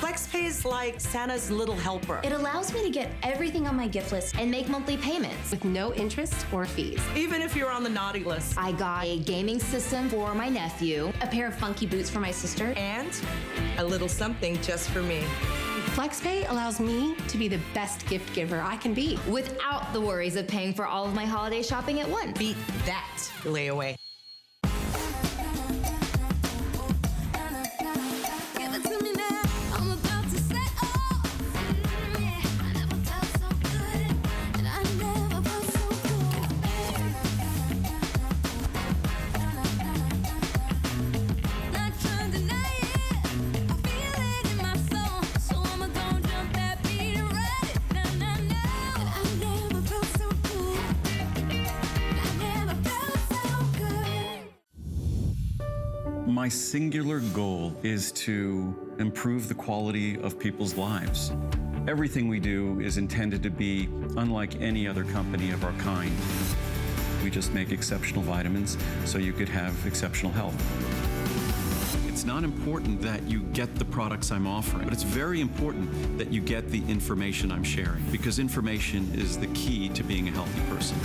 FlexPay is like Santa's little helper. It allows me to get everything on my gift list and make monthly payments with no interest or fees. Even if you're on the naughty list. I got a gaming system for my nephew, a pair of funky boots for my sister, and a little something just for me. FlexPay allows me to be the best gift giver I can be without the worries of paying for all of my holiday shopping at once. Beat that layaway. My singular goal is to improve the quality of people's lives. Everything we do is intended to be unlike any other company of our kind. We just make exceptional vitamins so you could have exceptional health. It's not important that you get the products I'm offering, but it's very important that you get the information I'm sharing, because information is the key to being a healthy person.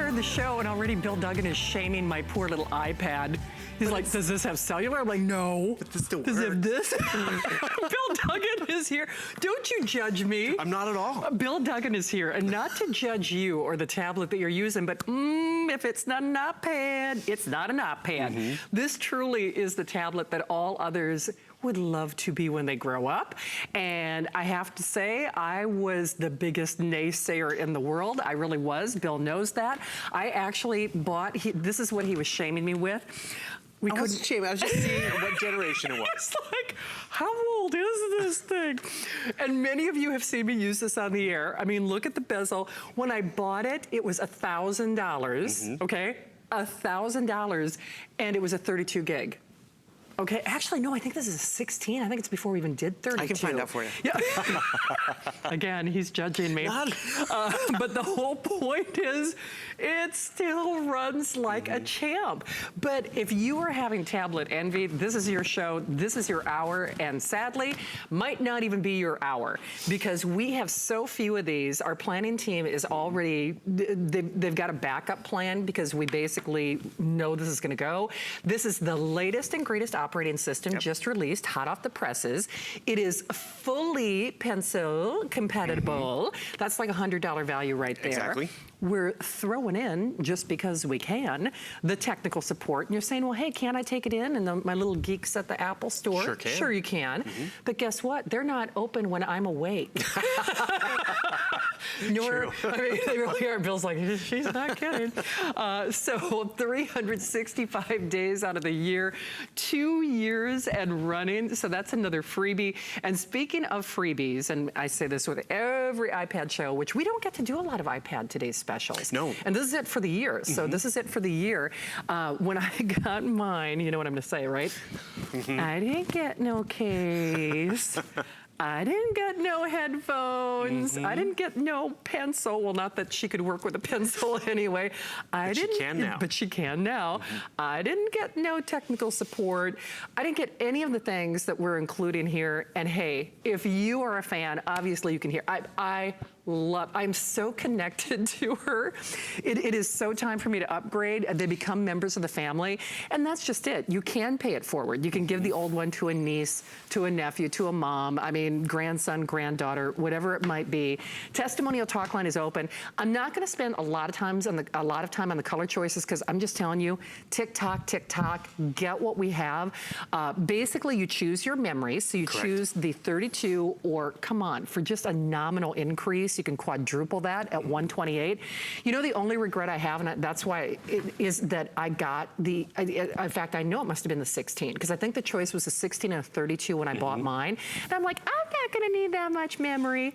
The show, and already Bill Duggan is shaming my poor little iPad. He's like, does this have cellular? I'm like, no. But this still does works. it have this? Bill Duggan is here. Don't you judge me. I'm not at all. Bill Duggan is here, and not to judge you or the tablet that you're using, but if it's not an iPad, it's not an iPad. This truly is the tablet that all others would love to be when they grow up. And I have to say, I was the biggest naysayer in the world. I really was. Bill knows that. I actually bought, this is what he was shaming me with. I wasn't shaming, I was just seeing what generation it was. It's like, how old is this thing? And many of you have seen me use this on the air. I mean, look at the bezel. When I bought it, it was $1,000, okay? $1,000, and it was a 32 gig. Okay, actually, no, I think this is a 16. I think it's before we even did 32. I can find out for you. Yeah. Again, he's judging me. But the whole point is, it still runs like a champ. But if you are having tablet envy, this is your show, this is your hour, and sadly, might not even be your hour, because we have so few of these. Our planning team is already, they've got a backup plan, because we basically know this is gonna go. This is the latest and greatest operating system, just released, hot off the presses. It is fully pencil compatible. That's like $100 value right there. Exactly. We're throwing in, just because we can, the technical support. And you're saying, well, hey, can I take it in? And my little geeks at the Apple store. Sure can. Sure you can. But guess what? They're not open when I'm awake. Nor, I mean, they really are. Bill's like, she's not kidding. So 365 days out of the year, 2 years and running. So that's another freebie. And speaking of freebies, and I say this with every iPad show, which we don't get to do a lot of iPad Today's specials. No. And this is it for the year. So this is it for the year. When I got mine, you know what I'm gonna say, right? I didn't get no case. I didn't get no headphones. I didn't get no pencil. Well, not that she could work with a pencil anyway. She can now. But she can now. I didn't get no technical support. I didn't get any of the things that we're including here. And hey, if you are a fan, obviously you can hear. I'm so connected to her. It is so time for me to upgrade. They become members of the family. And that's just it. You can pay it forward. You can give the old one to a niece, to a nephew, to a mom. I mean, grandson, granddaughter, whatever it might be. Testimonial talk line is open. I'm not gonna spend a lot of time on the color choices, because I'm just telling you, tick-tock, tick-tock, get what we have. Basically, you choose your memory. So you choose the 32, or come on, for just a nominal increase, you can quadruple that at 128. You know, the only regret I have, and that's why it is that I got in fact, I know it must have been the 16, because I think the choice was a 16 and a 32 when I bought mine. And I'm like, I'm not gonna need that much memory.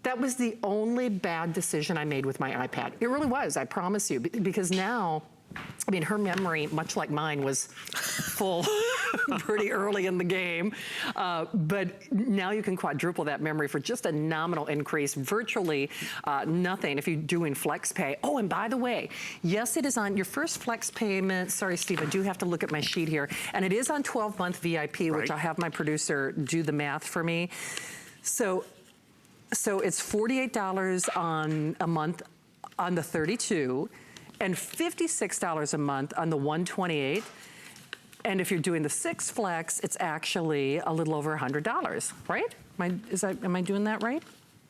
That was the only bad decision I made with my iPad. It really was, I promise you, because now I mean, her memory, much like mine, was full pretty early in the game. But now you can quadruple that memory for just a nominal increase, virtually nothing if you're doing flex pay. Oh, and by the way, yes, it is on your first flex payment. Sorry, Steve, I do have to look at my sheet here. And it is on 12-month VIP, which I'll have my producer do the math for me. So it's $48 on a month on the 32, and $56 a month on the 128. And if you're doing the 6 flex, it's actually a little over $100, right? Am I doing that right?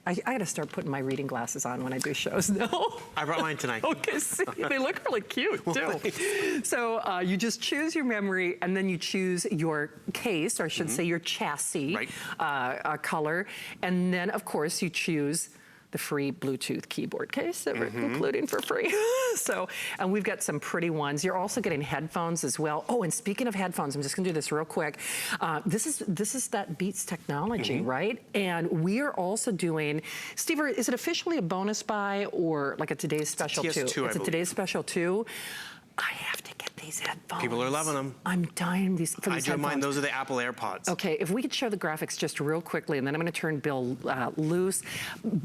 I gotta start putting my reading glasses on when I do shows. No? I brought mine tonight. Okay, see, they look really cute too. So you just choose your memory, and then you choose your case, or I should say your chassis color. And then of course you choose the free Bluetooth keyboard case that we're including for free. So, and we've got some pretty ones. You're also getting headphones as well. Oh, and speaking of headphones, I'm just gonna do this real quick. This is that Beats technology, right? And we are also doing, Steve, is it officially a bonus buy or like a today's special too? It's a today's special too. I have to get these headphones. People are loving them. I'm dying for these headphones. I do mine. Those are the Apple AirPods. Okay, if we could show the graphics just real quickly, and then I'm going to turn Bill loose.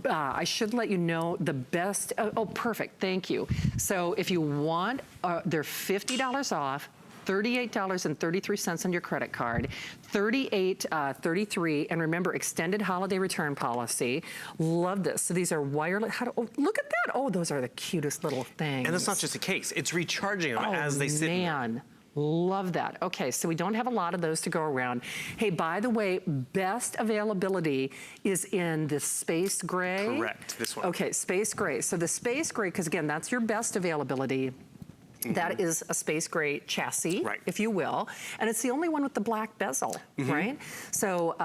I should let you know the best. Oh, perfect. Thank you. So if you want, they're $50 off. $38.33 on your credit card, $38.33, and remember, extended holiday return policy. Love this. So these are wireless. Look at that. Oh, those are the cutest little things. And it's not just a case. It's recharging them as they sit in there. Love that. Okay, so we don't have a lot of those to go around. Hey, by the way, best availability is in the space gray. Correct, this one. Okay, space gray. So the space gray, because again, that's your best availability. That is a space gray chassis, if you will. And it's the only one with the black bezel, right? So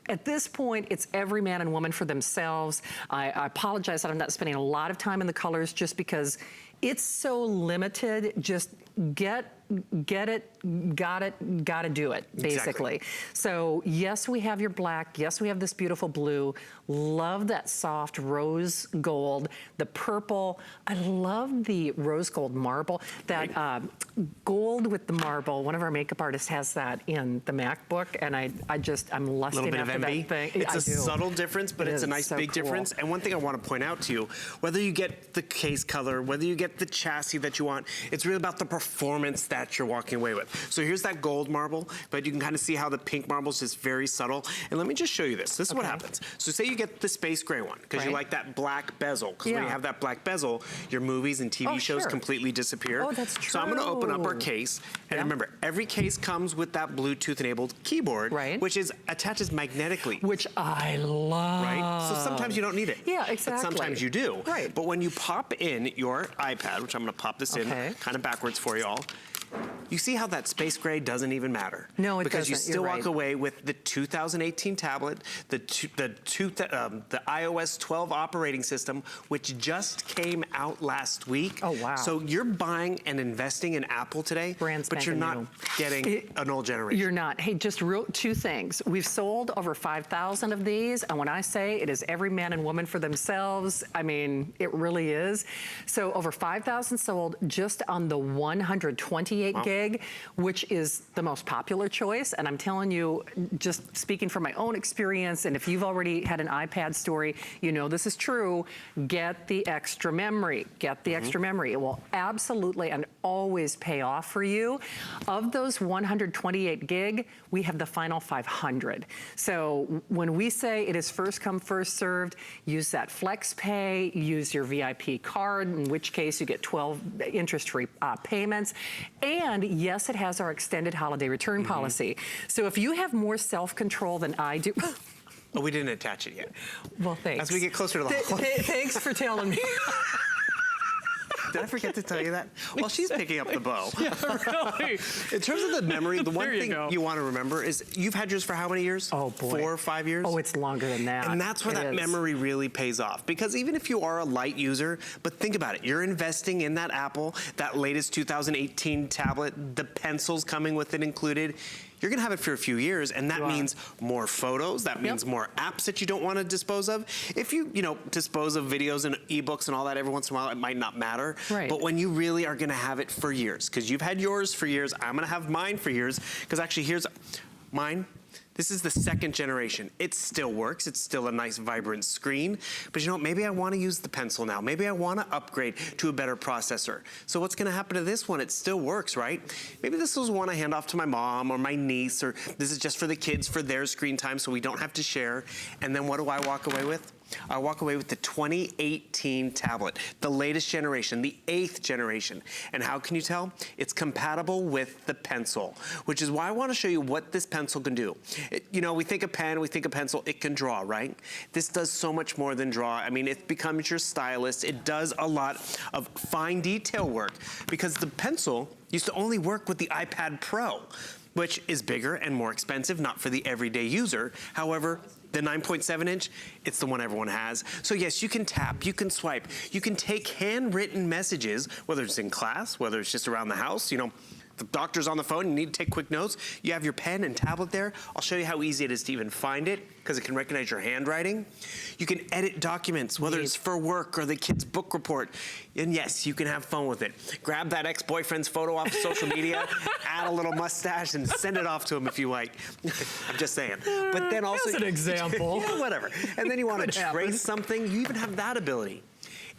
at this point, it's every man and woman for themselves. I apologize that I'm not spending a lot of time in the colors just because it's so limited. Just get it, gotta do it, basically. Exactly. So yes, we have your black. Yes, we have this beautiful blue. Love that soft rose gold. The purple. I love the rose gold marble. That gold with the marble. One of our makeup artists has that in the MacBook, and I'm lusting after that thing. It's a subtle difference, but it's a nice big difference. And one thing I want to point out to you, whether you get the case color, whether you get the chassis that you want, it's really about the performance that you're walking away with. So here's that gold marble, but you can kind of see how the pink marble is just very subtle. And let me just show you this. This is what happens. So say you get the space gray one, because you like that black bezel. Because when you have that black bezel, your movies and TV shows completely disappear. Oh, that's true. So I'm going to open up our case. And remember, every case comes with that Bluetooth-enabled keyboard, which attaches magnetically. Which I love. Right? So sometimes you don't need it. Yeah, exactly. But sometimes you do. Right. But when you pop in your iPad, which I'm going to pop this in kind of backwards for you all, you see how that space gray doesn't even matter? No, it because doesn't. you still walk away with the 2018 tablet, the iOS 12 operating system, which just came out last week. Oh, wow. So you're buying and investing in Apple today, but you're not getting an old generation. You're not. Hey, just two things. We've sold over 5,000 of these, and when I say it is every man and woman for themselves, I mean, it really is. So over 5,000 sold just on the 128 gig, which is the most popular choice. And I'm telling you, just speaking from my own experience, and if you've already had an iPad story, you know this is true, get the extra memory. Get the extra memory. It will absolutely and always pay off for you. Of those 128 gig, we have the final 500. So when we say it is first come, first served, use that flex pay, use your VIP card, in which case you get 12 interest-free payments. And yes, it has our extended holiday return policy. So if you have more self-control than I do. Oh, we didn't attach it yet. Well, thanks. As we get closer to the holiday. Thanks for telling me. Did I forget to tell you that? Well, she's picking up the bow. Yeah, really. In terms of the memory, the one thing you want to remember is you've had yours for how many years? Oh, boy. 4 or 5 years? Oh, it's longer than that. And that's where that memory really pays off. Because even if you are a light user, but think about it, you're investing in that Apple, that latest 2018 tablet, the pencils coming with it included. you're gonna have it for a few years, and that means more photos, that means more apps that you don't wanna dispose of. If you know, dispose of videos and ebooks and all that every once in a while, it might not matter. Right. But when you really are gonna have it for years, because you've had yours for years, I'm gonna have mine for years, because actually here's mine. This is the 2nd generation. It still works. It's still a nice, vibrant screen. But you know what? Maybe I want to use the pencil now. Maybe I want to upgrade to a better processor. So what's going to happen to this one? It still works, right? Maybe this is one I hand off to my mom or my niece, or this is just for the kids for their screen time so we don't have to share. And then what do I walk away with? I walk away with the 2018 tablet, the latest generation, the 8th generation. And how can you tell? It's compatible with the pencil, which is why I want to show you what this pencil can do. You know, we think a pen, we think a pencil, it can draw, right? This does so much more than draw. I mean, it becomes your stylus. It does a lot of fine detail work, because the pencil used to only work with the iPad Pro, which is bigger and more expensive, not for the everyday user. However, the 9.7 inch, it's the one everyone has. So yes, you can tap, you can swipe, you can take handwritten messages, whether it's in class, whether it's just around the house, you know, the doctor's on the phone, you need to take quick notes, you have your pen and tablet there. I'll show you how easy it is to even find it, because it can recognize your handwriting. You can edit documents, whether it's for work or the kid's book report. And yes, you can have fun with it. Grab that ex-boyfriend's photo off of social media, add a little mustache, and send it off to him if you like. I'm just saying. But then also— As an example. Yeah, whatever. And then you want to Could happen. trace something, you even have that ability.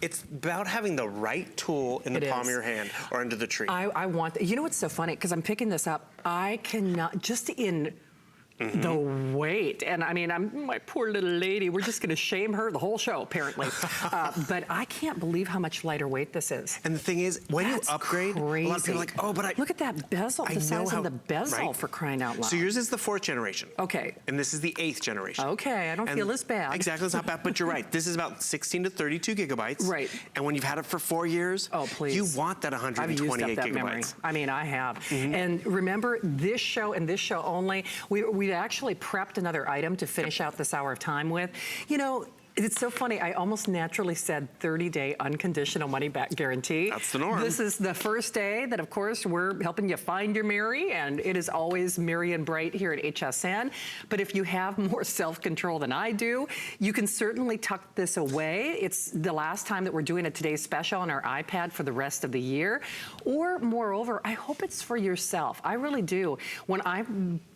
It's about having the right tool in the palm of your hand or under the tree. I want, you know what's so funny? Because I'm picking this up. I cannot, just in the weight, and I mean, my poor little lady, we're just gonna shame her the whole show, apparently. But I can't believe how much lighter weight this is. And the thing is, when you upgrade, crazy. a lot of people are like, oh, but I— Look at that bezel, the size of the bezel, for crying out loud. So yours is the 4th generation. Okay. And this is the 8th generation. Okay, I don't feel as bad. Exactly, it's not bad, but you're right. This is about 16 to 32 gigabytes. Right. And when you've had it for 4 years, oh, please. you want that I've 128 used up that gigabytes. memory. I mean, I have. And remember, this show and this show only, we actually prepped another item to finish out this hour of time with. You know, it's so funny, I almost naturally said 30-day unconditional money-back guarantee. That's the norm. This is the first day that, of course, we're helping you find your Mary, and it is always merry and bright here at HSN. But if you have more self-control than I do, you can certainly tuck this away. It's the last time that we're doing a Today's Special on our iPad for the rest of the year. Or, moreover, I hope it's for yourself. I really do. When I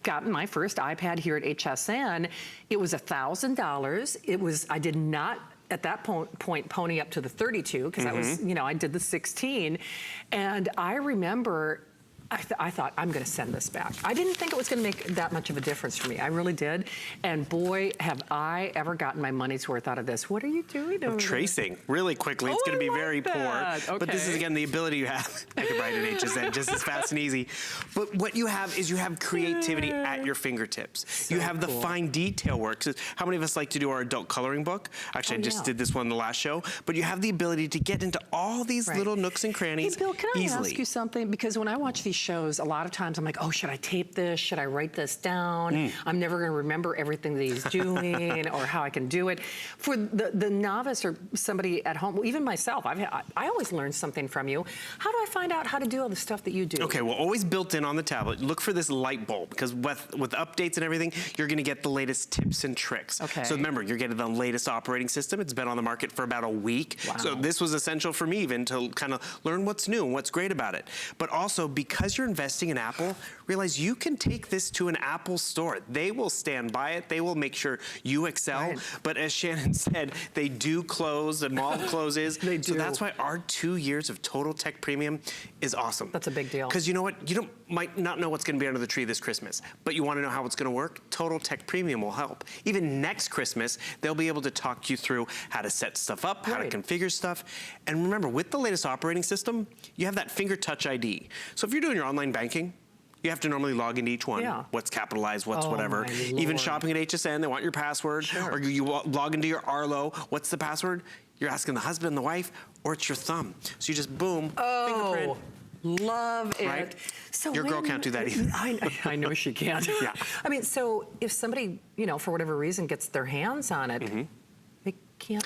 got my first iPad here at HSN, it was $1,000. I did not at that point pony up to the 32, because that was, you know, I did the 16. And I remember I thought, I'm gonna send this back. I didn't think it was gonna make that much of a difference for me. I really did. And boy, have I ever gotten my money's worth out of this. What are you doing over Tracing really quickly. It's gonna be very poor. Okay. But this is, again, the ability you have. I can write an HSN just as fast and easy. But what you have is you have creativity at your fingertips. So you have the fine detail work. So how many of us like to do our adult coloring book? Actually, I just did this one in the last show. But you have the ability to get into all these little nooks and crannies Hey, Bill, can I easily. ask you something? Because when I watch these shows, a lot of times I'm like, oh, should I tape this? Should I write this down? I'm never gonna remember everything that he's doing or how I can do it. For the novice or somebody at home, even myself, I always learn something from you. How do I find out how to do all the stuff that you do? Okay, well, always built in on the tablet, look for this light bulb, because with updates and everything, you're gonna get the latest tips and tricks. Okay. So remember, you're getting the latest operating system. It's been on the market for about a week. Wow. So this was essential for me even to kind of learn what's new and what's great about it. But also, because you're investing in Apple, realize you can take this to an Apple store. They will stand by it. They will make sure you excel. Right. But as Shannon said, they do close, the mall closes. They do. So that's why our 2 years of Total Tech Premium is awesome. That's a big deal. Because you know what? You might not know what's going to be under the tree this Christmas, but you want to know how it's going to work? Total Tech Premium will help. Even next Christmas, they'll be able to talk you through how to set stuff up, how to configure stuff. And remember, with the latest operating system, you have that finger touch ID. So if you're doing your online banking, you have to normally log into each one. Yeah. What's capitalized, what's whatever. My Even Lord. shopping at HSN, they want your password. Sure. Or you log into your Arlo, what's the password? You're asking the husband and the wife, or it's your thumb. So you just boom, fingerprint. Love it. Right? So Your girl can't do that either. I know she can't. Yeah. I mean, so if somebody, you know, for whatever reason gets their hands on it, they can't.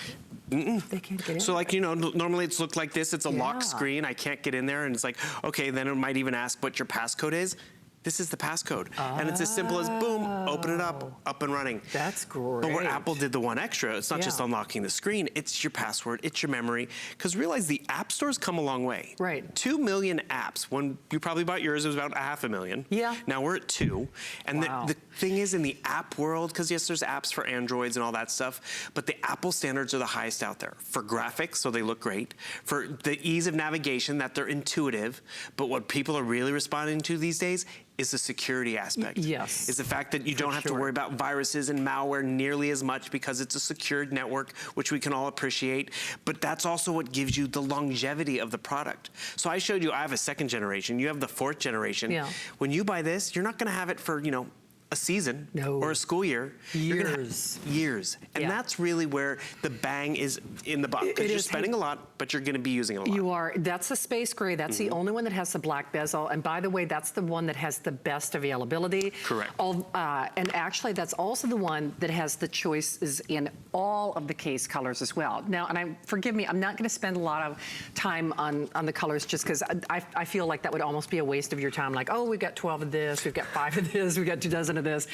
They can't get in. So like, you know, normally it's looked like this. It's a lock Yeah. screen. I can't get in there. And it's like, okay, then it might even ask what your passcode is. This is the passcode. And it's as simple as boom, open it up and running. That's great. But where Apple did the one extra, it's not just unlocking the screen, it's your password, it's your memory. Because realize the app store's come a long way. Right. 2 million apps. When you probably bought yours, it was about 500,000. Yeah. Now we're at 2. And wow. the thing is, in the app world, because yes, there's apps for Androids and all that stuff, but the Apple standards are the highest out there. For graphics, so they look great. For the ease of navigation, that they're intuitive. But what people are really responding to these days is the security aspect. Yes. Is the fact that you don't have to worry about viruses and malware nearly as much because it's a secured network, which we can all appreciate. But that's also what gives you the longevity of the product. So I showed you, I have a 2nd generation, you have the 4th generation. Yeah. When you buy this, you're not gonna have it for, you know, a season or a school year. You're gonna have years. And that's really where the bang is in the buck. Because you're spending a lot, but you're gonna be using it a lot. You are. That's the space gray. That's the only one that has the black bezel. And by the way, that's the one that has the best availability. Correct. And actually, that's also the one that has the choices in all of the case colors as well. Now, and forgive me, I'm not gonna spend a lot of time on the colors just because I feel like that would almost be a waste of your time. Like, oh, we've got 12 of this, we've got 5 of this, we've got 2 dozen of this.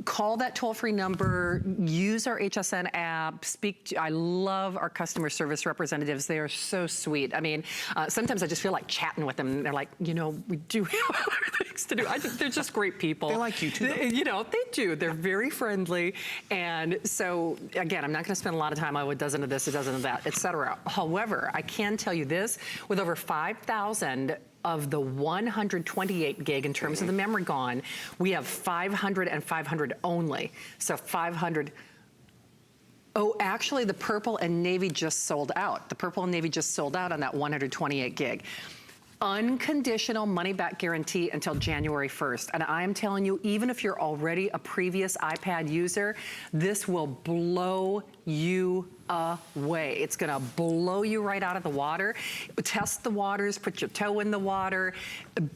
Call that toll-free number, use our HSN app, I love our customer service representatives. They are so sweet. I mean, sometimes I just feel like chatting with them. They're like, you know, we do have other things to do. They're just great people. They like you too, though. You know, they do. They're very friendly. And so, again, I'm not gonna spend a lot of time on a dozen of this, a dozen of that, et cetera. However, I can tell you this, with over 5,000 of the 128 gig in terms of the memory gone, we have 500 and 500 only. So 500. Oh, actually the purple and navy just sold out. The purple and navy just sold out on that 128 gig. Unconditional money back guarantee until January 1st. And I'm telling you, even if you're already a previous iPad user, this will blow you away. It's gonna blow you right out of the water. Test the waters, put your toe in the water.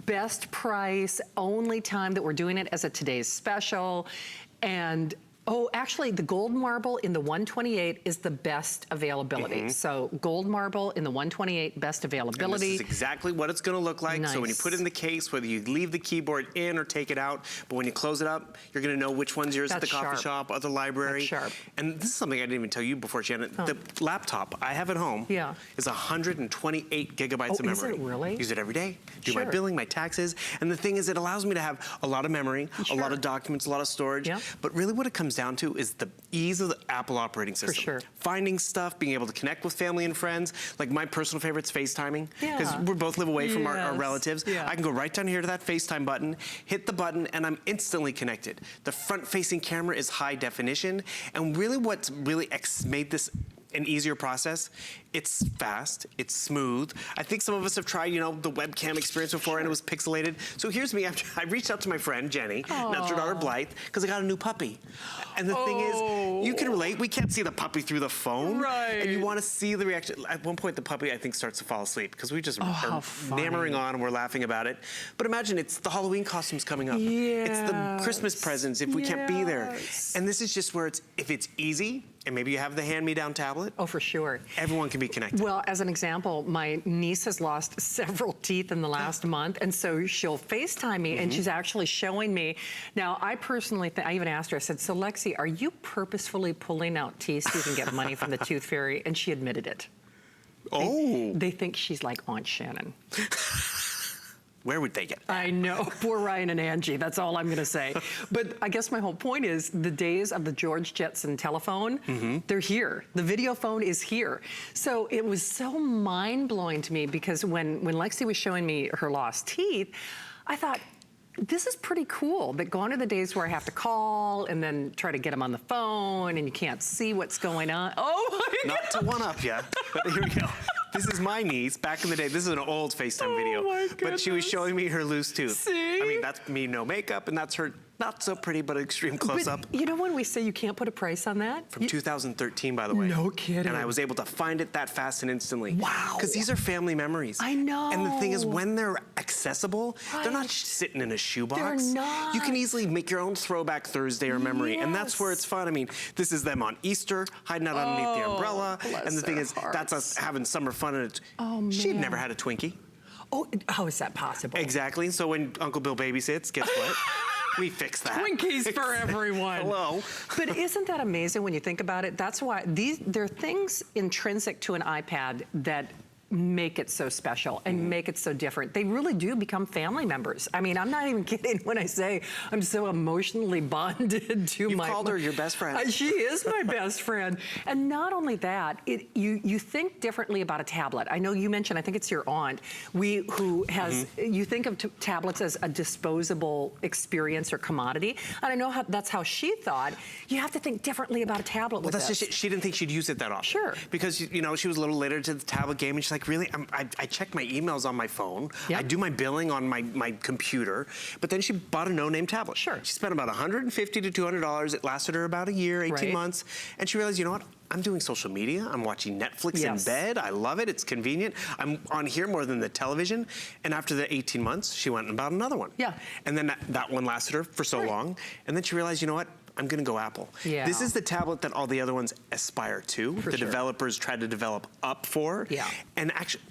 Best price, only time that we're doing it as a today's special. And oh, actually, the gold marble in the 128 is the best availability. So gold marble in the 128, best availability. And this is exactly what it's gonna look like. Nice. So when you put it in the case, whether you leave the keyboard in or take it out, but when you close it up, you're gonna know which one's yours at the coffee shop or the library. That's sharp. And this is something I didn't even tell you before, Janet. The laptop I have at home is 128 gigabytes of memory. Is it really? Use it every day. Do my billing, my taxes. And the thing is, it allows me to have a lot of memory, a lot of documents, a lot of storage. But really what it comes down to is the ease of the Apple operating system. For sure. Finding stuff, being able to connect with family and friends. Like my personal favorite's FaceTiming. Because we both live away from our relatives. I can go right down here to that FaceTime button, hit the button, and I'm instantly connected. The front-facing camera is high definition. And really what's really made this an easier process, it's fast, it's smooth. I think some of us have tried, you know, the webcam experience before and it was pixelated. So here's me, I reached out to my friend, Jenny, and that's her daughter Blythe, because I got a new puppy. And the thing is, you can relate, we can't see the puppy through the phone. And you want to see the reaction. At one point, the puppy, I think, starts to fall asleep, because we just are nammering on and we're laughing about it. But imagine, it's the Halloween costumes coming up. It's the Christmas presents if we can't be there. And this is just where if it's easy, and maybe you have the hand-me-down tablet. Oh, for sure. Everyone can be connected. Well, as an example, my niece has lost several teeth in the last month, and so she'll FaceTime me, and she's actually showing me. Now, I personally think, I even asked her, I said, so Lexi, are you purposefully pulling out teeth so you can get money from the Tooth Fairy? And she admitted it. They think she's like Aunt Shannon. Where would they get that? I know, poor Ryan and Angie, that's all I'm gonna say. But I guess my whole point is the days of the George Jetson telephone, they're here. The video phone is here. So it was so mind-blowing to me because when Lexi was showing me her lost teeth, I thought, this is pretty cool, that gone are the days where I have to call and then try to get them on the phone and you can't see what's going on. Oh my God. Not to one-up you, but here we go. This is my niece back in the day. This is an old FaceTime video. But she was showing me her loose tooth. See? I mean, that's me, no makeup, and that's her not so pretty, but extreme close-up. You know when we say you can't put a price on that? From 2013, by the way. No kidding. And I was able to find it that fast and instantly. Wow. Because these are family memories. I know. And the thing is, when they're accessible, they're not sitting in a shoebox. They're not. You can easily make your own Throwback Thursday or memory. And that's where it's fun. I mean, this is them on Easter, hiding out underneath the umbrella. And the thing is, that's us having summer fun. And she'd never had a Twinkie. Oh, how is that possible? Exactly. So when Uncle Bill babysits, guess what? We fix that. Twinkies for everyone. Hello. But isn't that amazing when you think about it? That's why there are things intrinsic to an iPad that make it so special and make it so different. They really do become family members. I mean, I'm not even kidding when I say I'm so emotionally bonded to You my... called her your best friend. She is my best friend. And not only that, you think differently about a tablet. I know you mentioned, I think it's your aunt, who has, you think of tablets as a disposable experience or commodity. And I know that's how she thought. You have to think differently about a tablet with that's this. just, she didn't think she'd use it that often. Sure. Because, you know, she was a little later to the tablet game, and she's like, really? I check my emails on my phone. Yep. I do my billing on my computer. But then she bought a no-name tablet. Sure. She spent about $150 to $200. It lasted her about a year, 18 months. And she realized, you know what? I'm doing social media. I'm watching Netflix in bed. I love it. It's convenient. I'm on here more than the television. And after the 18 months, she went and bought another one. Yeah. And then that one lasted her for so long. And then she realized, you know what? I'm gonna go Apple. Yeah. This is the tablet that all the other ones aspire to. The developers try to develop up for. Yeah. And actually,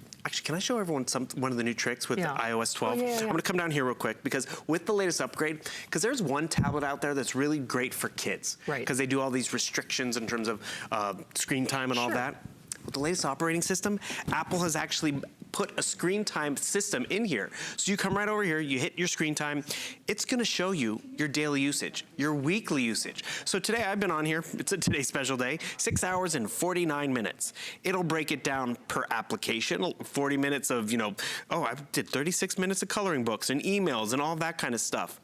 can I show everyone one of the new tricks with the iOS 12? I'm gonna come down here real quick because with the latest upgrade, because there's one tablet out there that's really great for kids. Right. Because they do all these restrictions in terms of screen time and all that. With the latest operating system, Apple has actually put a screen time system in here. So you come right over here, you hit your screen time, it's gonna show you your daily usage, your weekly usage. So today I've been on here, it's a today's special day, 6 hours and 49 minutes. It'll break it down per application, 40 minutes of, you know, oh, I did 36 minutes of coloring books and emails and all that kind of stuff.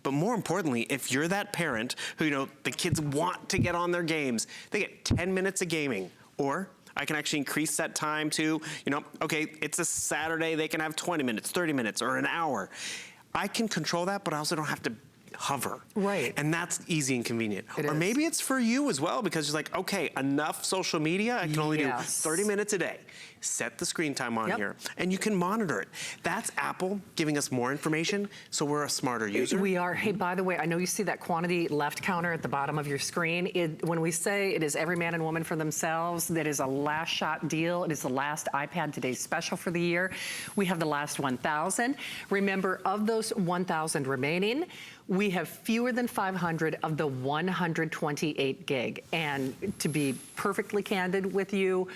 But more importantly, if you're that parent who, you know, the kids want to get on their games, they get 10 minutes of gaming, or I can actually increase that time to, you know, okay, it's a Saturday, they can have 20 minutes, 30 minutes, or an hour. I can control that, but I also don't have to hover. Right. And that's easy and convenient. It or is. maybe it's for you as well, because you're like, okay, enough social media, I can only do 30 minutes a day. Set the screen time on here, and you can monitor it. That's Apple giving us more information, so we're a smarter user. We are. Hey, by the way, I know you see that quantity left counter at the bottom of your screen. When we say it is every man and woman for themselves, that is a last shot deal. It is the last iPad Today special for the year. We have the last 1,000. Remember, of those 1,000 remaining, we have fewer than 500 of the 128 gig. And to be perfectly candid with you,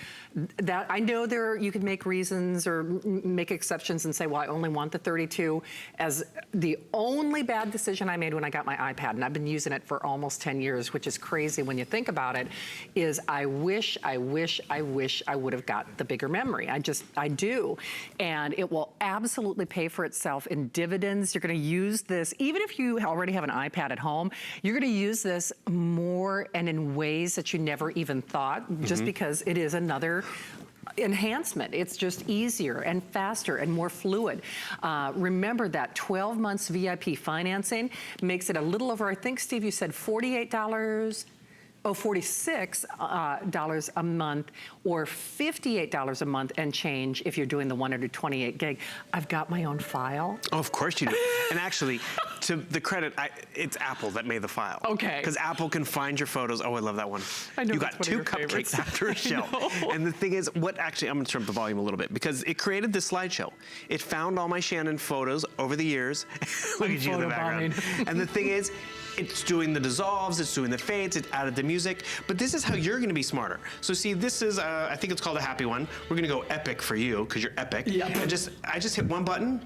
that I know you could make reasons or make exceptions and say, well, I only want the 32. As the only bad decision I made when I got my iPad, and I've been using it for almost 10 years, which is crazy when you think about it, is I wish I would have got the bigger memory. I do. And it will absolutely pay for itself in dividends. You're gonna use this, even if you already have an iPad at home, you're gonna use this more and in ways that you never even thought, just because it is another enhancement. It's just easier and faster and more fluid. Remember that 12 months VIP financing makes it a little over, I think, Steve, you said $48. $46 a month or $58 a month and change if you're doing the 128 gig. I've got my own file. Oh, of course you do. And actually, to the credit, it's Apple that made the file. Okay. Because Apple can find your photos. Oh, I love that one. I know you got 2 cupcakes after a show. And the thing is, I'm going to turn up the volume a little bit because it created this slideshow. It found all my Shannon photos over the years. Look at you in the background. And the thing is, it's doing the dissolves, it's doing the fades, it added the music, but this is how you're gonna be smarter. So see, this is, I think it's called a happy one. We're gonna go epic for you, because you're epic. Yeah. I just hit one button,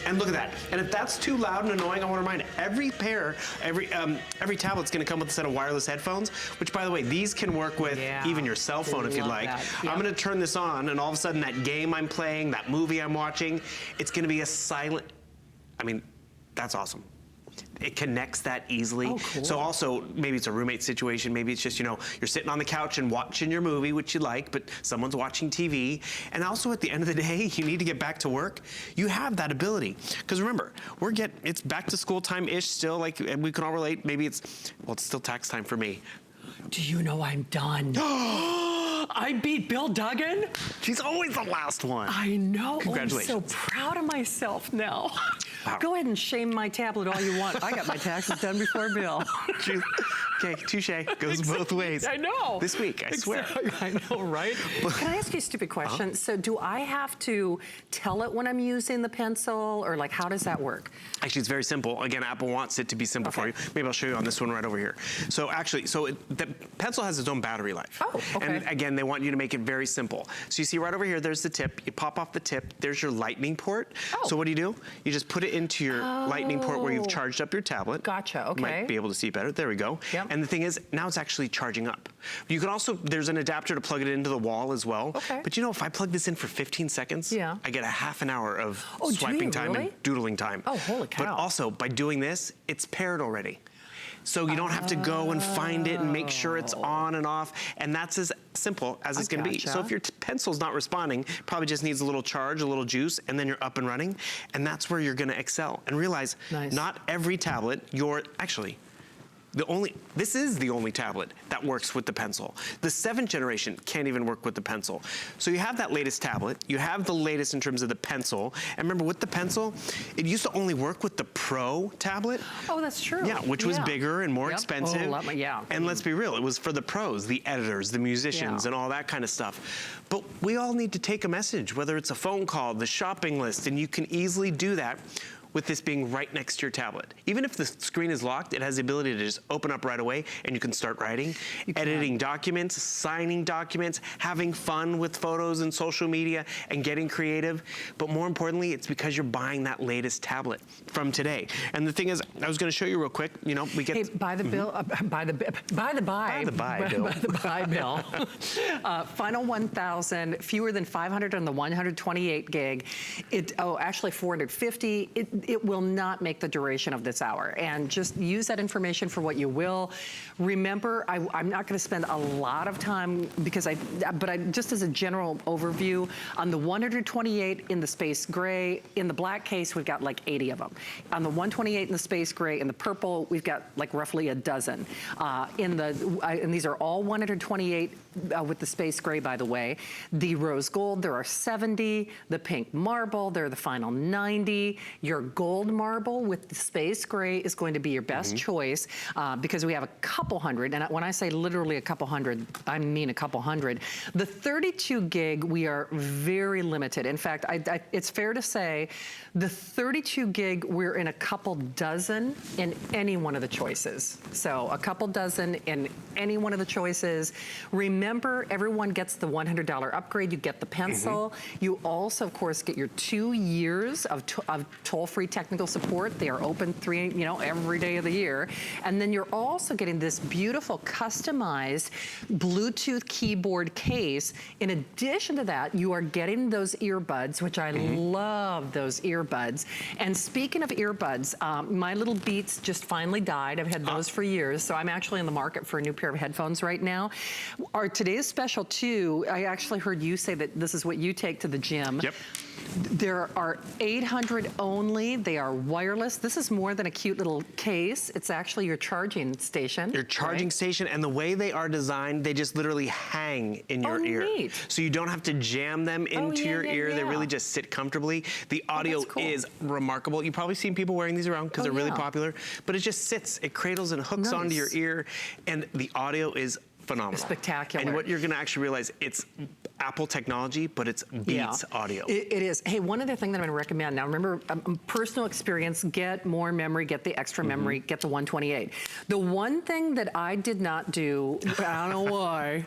and look at that. And if that's too loud and annoying, I wanna remind every tablet's gonna come with a set of wireless headphones, which by the way, these can work with even your cell phone if you'd like. I'm gonna turn this on, and all of a sudden that game I'm playing, that movie I'm watching, it's gonna be a silent, I mean, that's awesome. It connects that easily. Oh, cool. So also, maybe it's a roommate situation, maybe it's just, you know, you're sitting on the couch and watching your movie, which you like, but someone's watching TV. And also at the end of the day, you need to get back to work. You have that ability. Because remember, it's back to school time-ish still, like, and we can all relate. Maybe it's still tax time for me. Do you know I'm done? I beat Bill Duggan? She's always the last one. I know. Congratulations. I'm so proud of myself now. Wow. Go ahead and shame my tablet all you want. I got my taxes done before Bill. Okay, touche. Goes both ways. I know. This week, I swear. I know, right? Can I ask you a stupid question? So do I have to tell it when I'm using the pencil, or like how does that work? Actually, it's very simple. Again, Apple wants it to be simple for you. Maybe I'll show you on this one right over here. So actually, the pencil has its own battery life. Oh, okay. And again, they want you to make it very simple. So you see right over here, there's the tip. You pop off the tip. There's your lightning port. Oh. So what do? You just put it into your lightning port where you've charged up your tablet. Gotcha, okay. You might be able to see better. There we go. Yep. And the thing is, now it's actually charging up. You can also, there's an adapter to plug it into the wall as well. Okay. But you know, if I plug this in for 15 seconds, I get a half an hour of swiping time and doodling time. Oh, holy cow. But also, by doing this, it's paired already. So you don't have to go and find it and make sure it's on and off. And that's as simple as it's going to be. So if your pencil's not responding, probably just needs a little charge, a little juice, and then you're up and running. And that's where you're going to excel. And realize not every tablet, actually, this is the only tablet that works with the pencil. The 7th generation can't even work with the pencil. So you have that latest tablet, you have the latest in terms of the pencil, and remember with the pencil, it used to only work with the Pro tablet. Oh, that's true. Yeah, which was bigger and more expensive. Oh, a lot more, and let's be real, it was for the pros, the editors, the musicians, and all that kind of stuff. But we all need to take a message, whether it's a phone call, the shopping list, and you can easily do that with this being right next to your tablet. Even if the screen is locked, it has the ability to just open up right away and you can start writing, editing documents, signing documents, having fun with photos and social media and getting creative. But more importantly, it's because you're buying that latest tablet from today. And the thing is, I was gonna show you real quick, you know, we get- Hey, by the bill, by the by, Bill. Final 1,000, fewer than 500 on the 128 gig. Actually 450. It will not make the duration of this hour. And just use that information for what you will. Remember, I'm not gonna spend a lot of time but just as a general overview, on the 128 in the space gray, in the black case, we've got like 80 of them. On the 128 in the space gray, in the purple, we've got like roughly a dozen. And these are all 128 with the space gray, by the way. The rose gold, there are 70. The pink marble, they're the final 90. Your gold marble with the space gray is going to be your best choice because we have a couple hundred, and when I say literally a couple hundred, I mean a couple hundred. The 32 gig, we are very limited. In fact, it's fair to say the 32 gig, we're in a couple dozen in any one of the choices. So a couple dozen in any one of the choices. Remember, everyone gets the $100 upgrade. You get the pencil. You also, of course, get your 2 years of toll-free technical support. They are open every day of the year. And then you're also getting this beautiful customized Bluetooth keyboard case. In addition to that, you are getting those earbuds, which I love those earbuds. And speaking of earbuds, my little Beats just finally died. I've had those for years, so I'm actually in the market for a new pair of headphones right now. Today's special too, I actually heard you say that this is what you take to the gym. Yep. There are 800 only. They are wireless. This is more than a cute little case. It's actually your charging station. Your charging station, and the way they are designed, they just literally hang in your ear. Neat. So you don't have to jam them into your ear. They really just sit comfortably. The audio is remarkable. You've probably seen people wearing these around because they're really popular, but it just sits, it cradles and hooks onto your ear, and the audio is phenomenal. Spectacular. And what you're gonna actually realize, it's Apple technology, but it's Beats audio. It is. Hey, one other thing that I'm gonna recommend, now remember, personal experience, get more memory, get the extra memory, get the 128. The one thing that I did not do, I don't know why,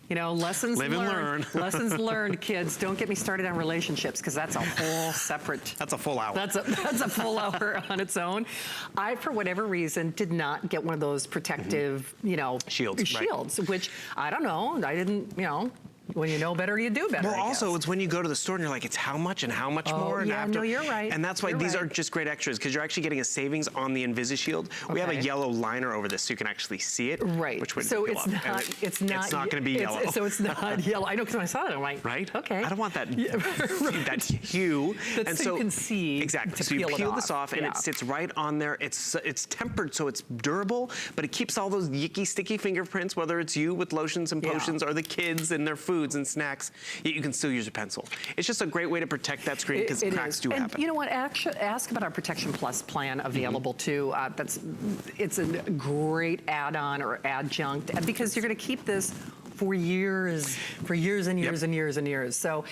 lessons Live and learn. Lessons learned, kids. Don't get me started on relationships, because that's a whole separate. That's a full hour. That's a full hour on its own. I, for whatever reason, did not get one of those protective, shields, which I don't know. I didn't, when you know better, you do better. Well, also, it's when you go to the store and you're like, it's how much and how much more? And no, you're right. And that's why these are just great extras, because you're actually getting a savings on the InvisiShield. We have a yellow liner over this so you can actually see it. Right. Which would so it's not going to be yellow. So it's not yellow. I know, because when I saw that, I'm like, okay. I don't want that, that hue. And so you can see. Exactly. So you peel this off, and it sits right on there. It's tempered, so it's durable, but it keeps all those yicky, sticky fingerprints, whether it's you with lotions and potions or the kids and their food. foods and snacks, yet you can still use a pencil. It's just a great way to protect that screen because cracks do happen. You know what? Actually, ask about our Protection Plus plan available too. It's a great add-on or adjunct because you're going to keep this for years and years and years and years. So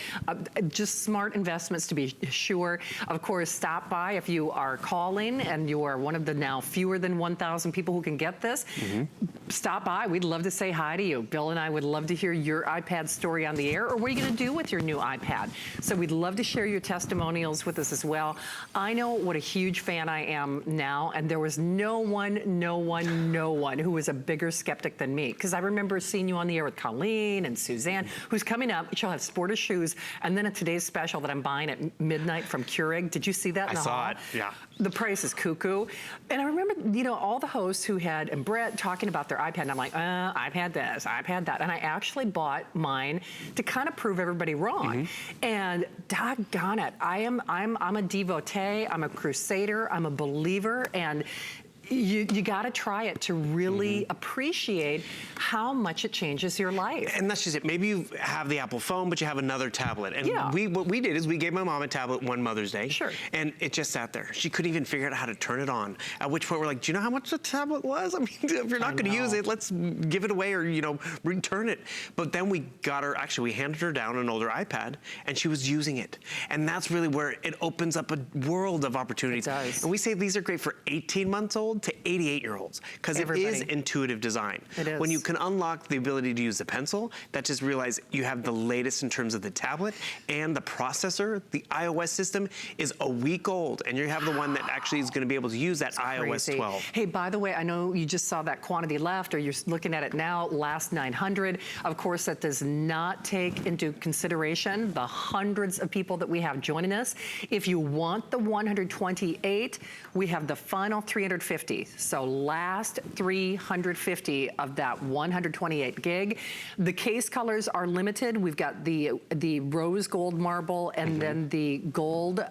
just smart investments to be sure. Of course, stop by if you are calling and you are one of the now fewer than 1,000 people who can get this. Stop by. We'd love to say hi to you. Bill and I would love to hear your iPad story on the air, or what are you going to do with your new iPad? So we'd love to share your testimonials with us as well. I know what a huge fan I am now, and there was no one who was a bigger skeptic than me, because I remember seeing you on the air with Colleen and Suzanne, who's coming up. She'll have sporter shoes, and then a today's special that I'm buying at midnight from Keurig. Did you see that in the hall? I saw it, yeah. The price is cuckoo. And I remember, you know, all the hosts who had, and Brett talking about their iPad, and I'm like, I've had this, I've had that. And I actually bought mine to kind of prove everybody wrong. And doggone it, I'm a devotee, I'm a crusader, I'm a believer, and you got to try it to really appreciate how much it changes your life. And that's just it. Maybe you have the Apple phone, but you have another tablet. And what we did is we gave my mom a tablet one Mother's Day. And it just sat there. She couldn't even figure out how to turn it on. At which point we're like, do you know how much the tablet was? I mean, if you're not going to use it, let's give it away or, you know, return it. But then we got her, actually we handed her down an older iPad and she was using it. And that's really where it opens up a world of opportunities. It does. And we say these are great for 18-month-old to 88-year-olds because it is intuitive design. It is. When you can unlock the ability to use the pencil, that just realize you have the latest in terms of the tablet and the processor. The iOS system is a week old, and you have the one that actually is going to be able to use that iOS 12. Hey, by the way, I know you just saw that quantity left, or you're looking at it now, last 900. Of course, that does not take into consideration the hundreds of people that we have joining us. If you want the 128, we have the final 350. So last 350 of that 128 gig. The case colors are limited. We've got the rose gold marble and then the gold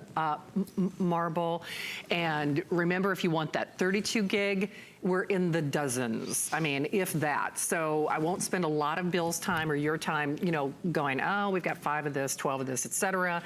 marble. And remember, if you want that 32 gig, we're in the dozens. I mean, if that. So I won't spend a lot of Bill's time or your time, you know, going, oh, we've got 5 of this, 12 of this, et cetera.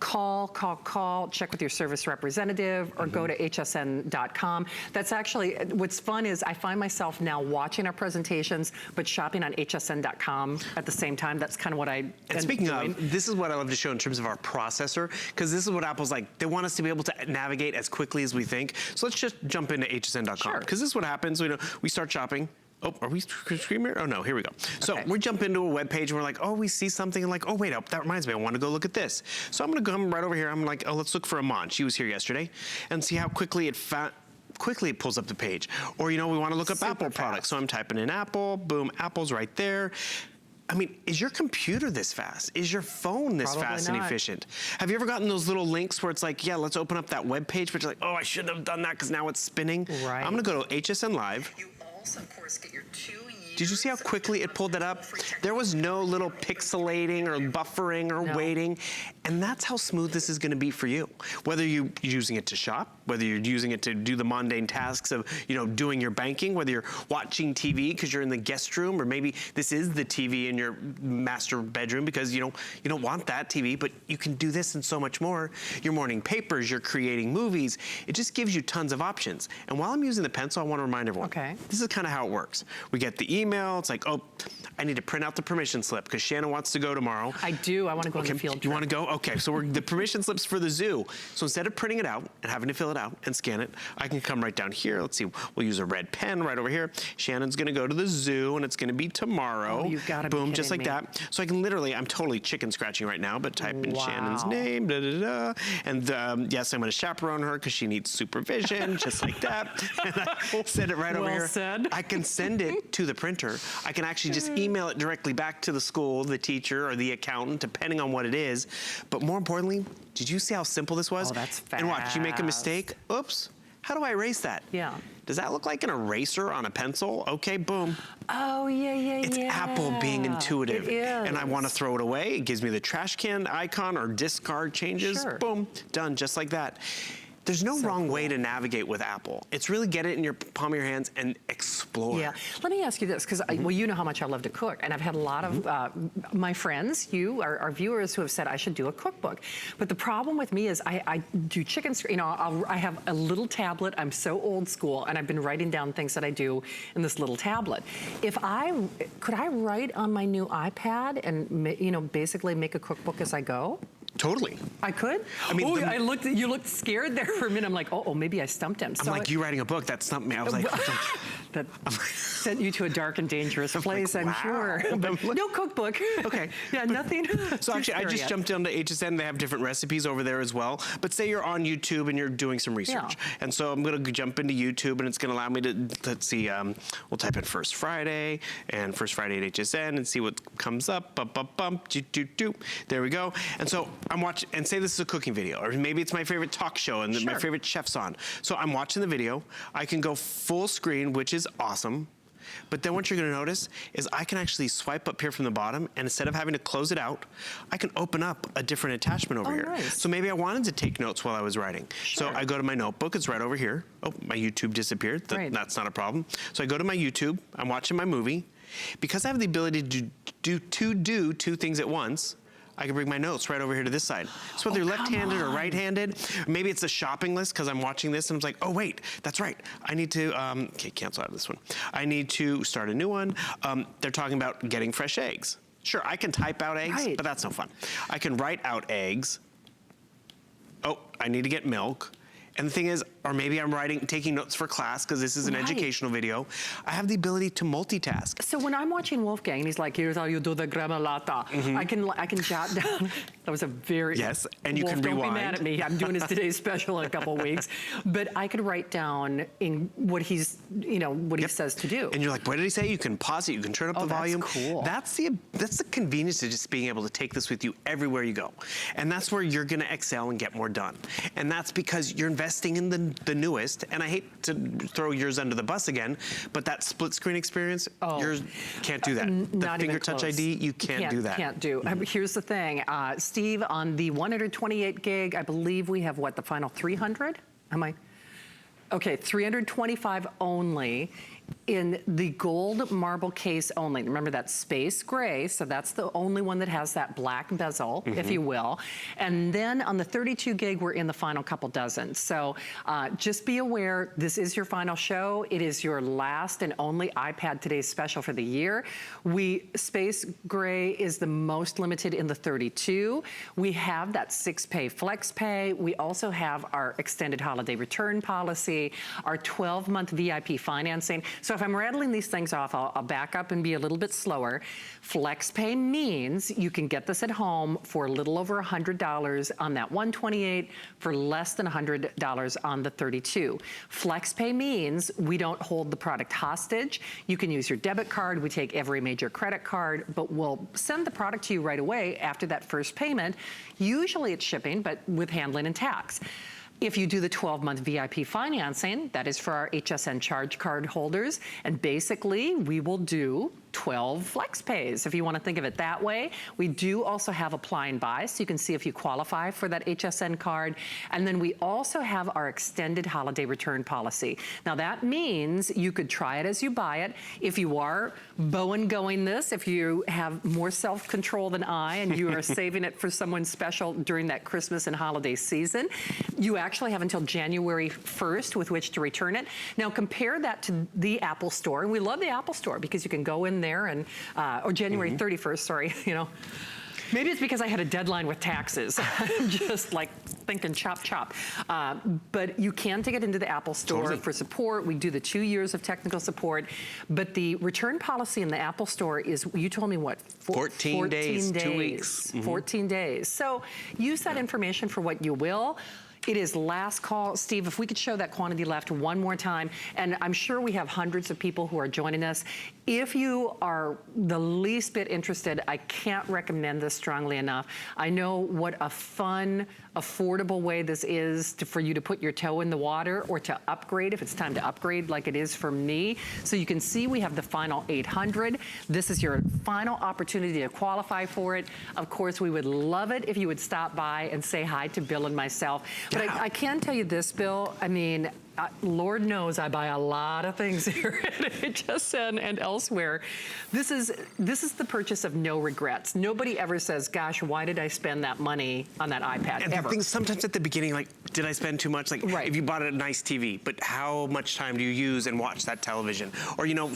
Call, check with your service representative, or go to hsn.com. That's actually, what's fun is I find myself now watching our presentations, but shopping on hsn.com at the same time. That's kind of what I And speaking of, this is what I love to show in terms of our processor, because this is what Apple's like. They want us to be able to navigate as quickly as we think. So let's just jump into hsn.com, because this is what happens. We start shopping. Oh, are we screaming? Oh no, here we go. So we jump into a web page and we're like, oh, we see something and like, oh wait, that reminds me, I want to go look at this. So I'm gonna come right over here. I'm like, oh, let's look for Iman. She was here yesterday, and see how quickly it pulls up the page. Or, you know, we want to look up Apple products. So I'm typing in Apple, boom, Apple's right there. I mean, is your computer this fast? Is your phone this fast and efficient? Have you ever gotten those little links where it's like, yeah, let's open up that web page, but you're like, oh, I shouldn't have done that because now it's spinning. Right. I'm gonna go to HSN Live. You also, of course, get your 2 years. Did you see how quickly it pulled that up? There was no little pixelating or buffering or waiting. And that's how smooth this is gonna be for you. Whether you're using it to shop, whether you're using it to do the mundane tasks of, you know, doing your banking, whether you're watching TV because you're in the guest room, or maybe this is the TV in your master bedroom because you don't want that TV, but you can do this and so much more. Your morning papers, you're creating movies. It just gives you tons of options. And while I'm using the pencil, I want to remind everyone, this is kind of how it works. We get the email, it's like, oh, I need to print out the permission slip because Shannon wants to go tomorrow. I do, I want to go on the field trip. You want to go? Okay, so the permission slip's for the zoo. So instead of printing it out and having to fill it out and scan it, I can come right down here. Let's see, we'll use a red pen right over here. Shannon's gonna go to the zoo and it's gonna be tomorrow. Oh, you've got to boom, be just like me. that. So I can literally, I'm totally chicken scratching right now, but type in Shannon's name, and yes, I'm gonna chaperone her because she needs supervision, just like that. And I send it right over here. Well said. I can send it to the printer. I can actually just email it directly back to the school, the teacher, or the accountant, depending on what it is. But more importantly, did you see how simple this was? Oh, that's fast. And watch, you make a mistake. Oops. How do I erase that? Yeah. Does that look like an eraser on a pencil? Okay, boom. Oh, yeah. It's Apple being intuitive. It is. And I want to throw it away. It gives me the trash can icon or discard changes. Sure. Boom, done, just like that. There's no wrong way to navigate with Apple. It's really get it in your palm of your hands and explore. Yeah. Let me ask you this, because well, you know how much I love to cook, and I've had a lot of my friends, our viewers, who have said I should do a cookbook. But the problem with me is I do chicken, you know, I have a little tablet. I'm so old school, and I've been writing down things that I do in this little tablet. Could I write on my new iPad and, you know, basically make a cookbook as I go? Totally. I could? I mean, you looked scared there for a minute. I'm like, oh, maybe I stumped him. I'm like, you writing a book, that stumped me. I was like, that sent you to a dark and dangerous place, like, I'm sure. But no cookbook. Okay. Yeah, nothing. So actually, I just jumped onto HSN. They have different recipes over there as well. But say you're on YouTube and you're doing some research. Yeah. And so I'm going to jump into YouTube, and it's going to allow me to see, we'll type in First Friday and First Friday at HSN and see what comes up. There we go. And so I'm watching, and say this is a cooking video, or maybe it's my favorite talk show and my favorite chef's on. So I'm watching the video. I can go full screen, which is awesome. But then what you're gonna notice is I can actually swipe up here from the bottom, and instead of having to close it out, I can open up a different attachment over here. Nice. So maybe I wanted to take notes while I was writing. Sure. So I go to my notebook, it's right over here. Oh, my YouTube disappeared, that's not a problem. So I go to my YouTube, I'm watching my movie. Because I have the ability to do two things at once, I can bring my notes right over here to this side. So whether you're left-handed or right-handed, maybe it's a shopping list because I'm watching this and I'm like, oh wait, that's right. I need to, okay, cancel out of this one. I need to start a new one. They're talking about getting fresh eggs. Sure, I can type out eggs, but that's no fun. I can write out eggs. Oh, I need to get milk. And the thing is, or maybe I'm taking notes for class because this is an educational video. I have the ability to multitask. So when I'm watching Wolfgang, and he's like, here's how you do the gremolata. I can jot down. That was a very... Yes, and you Wolf, can rewind. Don't be mad at me. I'm doing his Today's Special in a couple weeks. But I could write down in what he's, you know, what he says to do. And you're like, what did he say? You can pause it. You can turn up the volume. That's cool. That's the convenience of just being able to take this with you everywhere you go. And that's where you're going to excel and get more done. And that's because you're investing in the newest. And I hate to throw yours under the bus again, but that split screen experience, yours can't do that. Not the finger touch ID, you can't do that. Can't do. Here's the thing, Steve, on the 128 gig, I believe we have what, the final 300? Okay, 325 only in the gold marble case only. Remember, that's space gray, so that's the only one that has that black bezel, if you will. And then on the 32 gig, we're in the final couple dozen. So just be aware, this is your final show. It is your last and only iPad Today's Special for the year. Space gray is the most limited in the 32. We have that 6-pay flex pay. We also have our extended holiday return policy, our 12-month VIP financing. So if I'm rattling these things off, I'll back up and be a little bit slower. FlexPay means you can get this at home for a little over $100 on that 128, for less than $100 on the 32. FlexPay means we don't hold the product hostage. You can use your debit card. We take every major credit card, but we'll send the product to you right away after that first payment. Usually it's shipping, but with handling and tax. If you do the 12-month VIP financing, that is for our HSN charge card holders, and basically we will do 12 flex pays, if you want to think of it that way. We do also have apply and buy, so you can see if you qualify for that HSN card. And then we also have our extended holiday return policy. Now that means you could try it as you buy it. If you are Bowen going this, if you have more self-control than I and you are saving it for someone special during that Christmas and holiday season, you actually have until January 1st with which to return it. Now compare that to the Apple Store. And we love the Apple Store because you can go in there and, or January 31st, sorry, you know. Maybe it's because I had a deadline with taxes. I'm just like thinking chop, chop. But you can take it into the Apple Store for support. We do the 2 years of technical support. But the return policy in the Apple Store is, you told me what? 14 days, 2 weeks. 14 days. So use that information for what you will. It is last call. Steve, if we could show that quantity left one more time, and I'm sure we have hundreds of people who are joining us. If you are the least bit interested, I can't recommend this strongly enough. I know what a fun, affordable way this is for you to put your toe in the water or to upgrade if it's time to upgrade like it is for me. So you can see we have the final 800. This is your final opportunity to qualify for it. Of course, we would love it if you would stop by and say hi to Bill and myself. But I can tell you this, Bill. I mean, Lord knows I buy a lot of things here at HSN and elsewhere. This is the purchase of no regrets. Nobody ever says, gosh, why did I spend that money on that iPad, and ever. the thing, sometimes at the beginning, like, did I spend too much? Like, right. If you bought a nice TV, but how much time do you use and watch that television? Or, you know,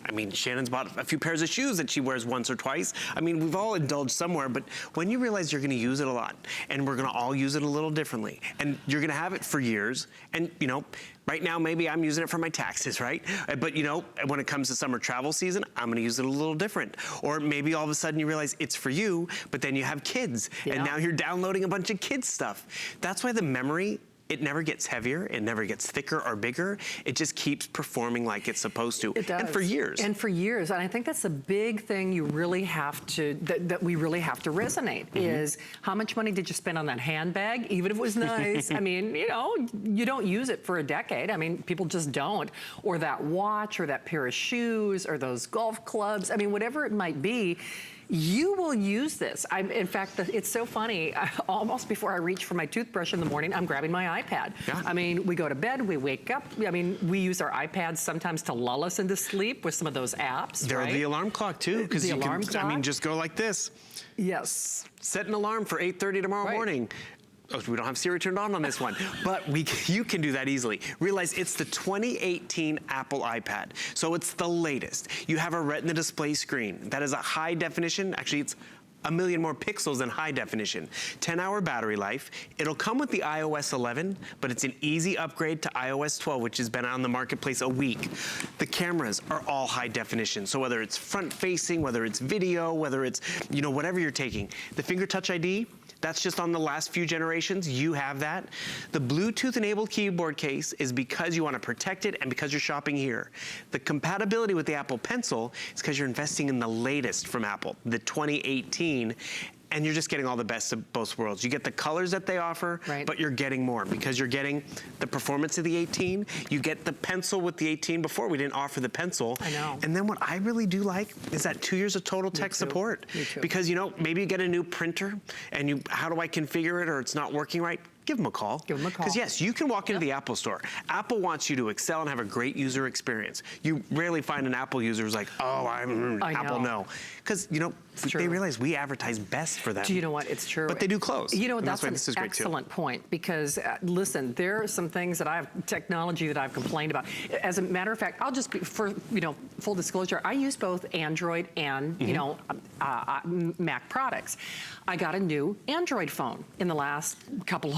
I mean, Shannon's bought a few pairs of shoes that she wears once or twice. I mean, we've all indulged somewhere, but when you realize you're gonna use it a lot, and we're gonna all use it a little differently, and you're gonna have it for years, and, you know, right now, maybe I'm using it for my taxes, right? But you know, when it comes to summer travel season, I'm gonna use it a little different. Or maybe all of a sudden you realize it's for you, but then you have kids, and now you're downloading a bunch of kids stuff. That's why the memory, it never gets heavier, it never gets thicker or bigger. It just keeps performing like it's supposed to. It does. And for years. And for years. And I think that's the big thing you really have to, that we really have to resonate is how much money did you spend on that handbag, even if it was nice? I mean, you know, you don't use it for a decade. I mean, people just don't. Or that watch, or that pair of shoes, or those golf clubs. I mean, whatever it might be, you will use this. In fact, it's so funny. Almost before I reach for my toothbrush in the morning, I'm grabbing my iPad. Yeah. I mean, we go to bed, we wake up. I mean, we use our iPads sometimes to lull us into sleep with some of those apps. They're right? the alarm clock too, because The you alarm can. clock? I mean, just go like this. Yes. Set an alarm for 8:30 tomorrow morning. Oh, we don't have Siri turned on this one, but you can do that easily. Realize it's the 2018 Apple iPad, so it's the latest. You have a Retina display screen that is a high definition. Actually, it's a million more pixels than high definition. 10-hour battery life. It'll come with the iOS 11, but it's an easy upgrade to iOS 12, which has been on the marketplace a week. The cameras are all high definition, so whether it's front facing, whether it's video, whether it's, you know, whatever you're taking. The Finger Touch ID, that's just on the last few generations. You have that. The Bluetooth-enabled keyboard case is because you want to protect it and because you're shopping here. The compatibility with the Apple Pencil is because you're investing in the latest from Apple, the 2018. And you're just getting all the best of both worlds. You get the colors that they offer, but you're getting more because you're getting the performance of the 18. You get the pencil with the 18. Before, we didn't offer the pencil. I know. And then what I really do like is that 2 years of total tech support. Me too. Because, you know, maybe you get a new printer and how do I configure it or it's not working right? Give them a call. Give them a call. Because yes, you can walk into the Apple store. Apple wants you to excel and have a great user experience. You rarely find an Apple user who's like, oh, Apple, no. Because, you know, they realize we advertise best for them. Do you know what? It's true. But they do close. You know, and that's why an this is great excellent point because, listen, there are some things that technology that I've complained about. As a matter of fact, I'll just be, for, you know, full disclosure, I use both Android and, you know, Mac products. I got a new Android phone in the last couple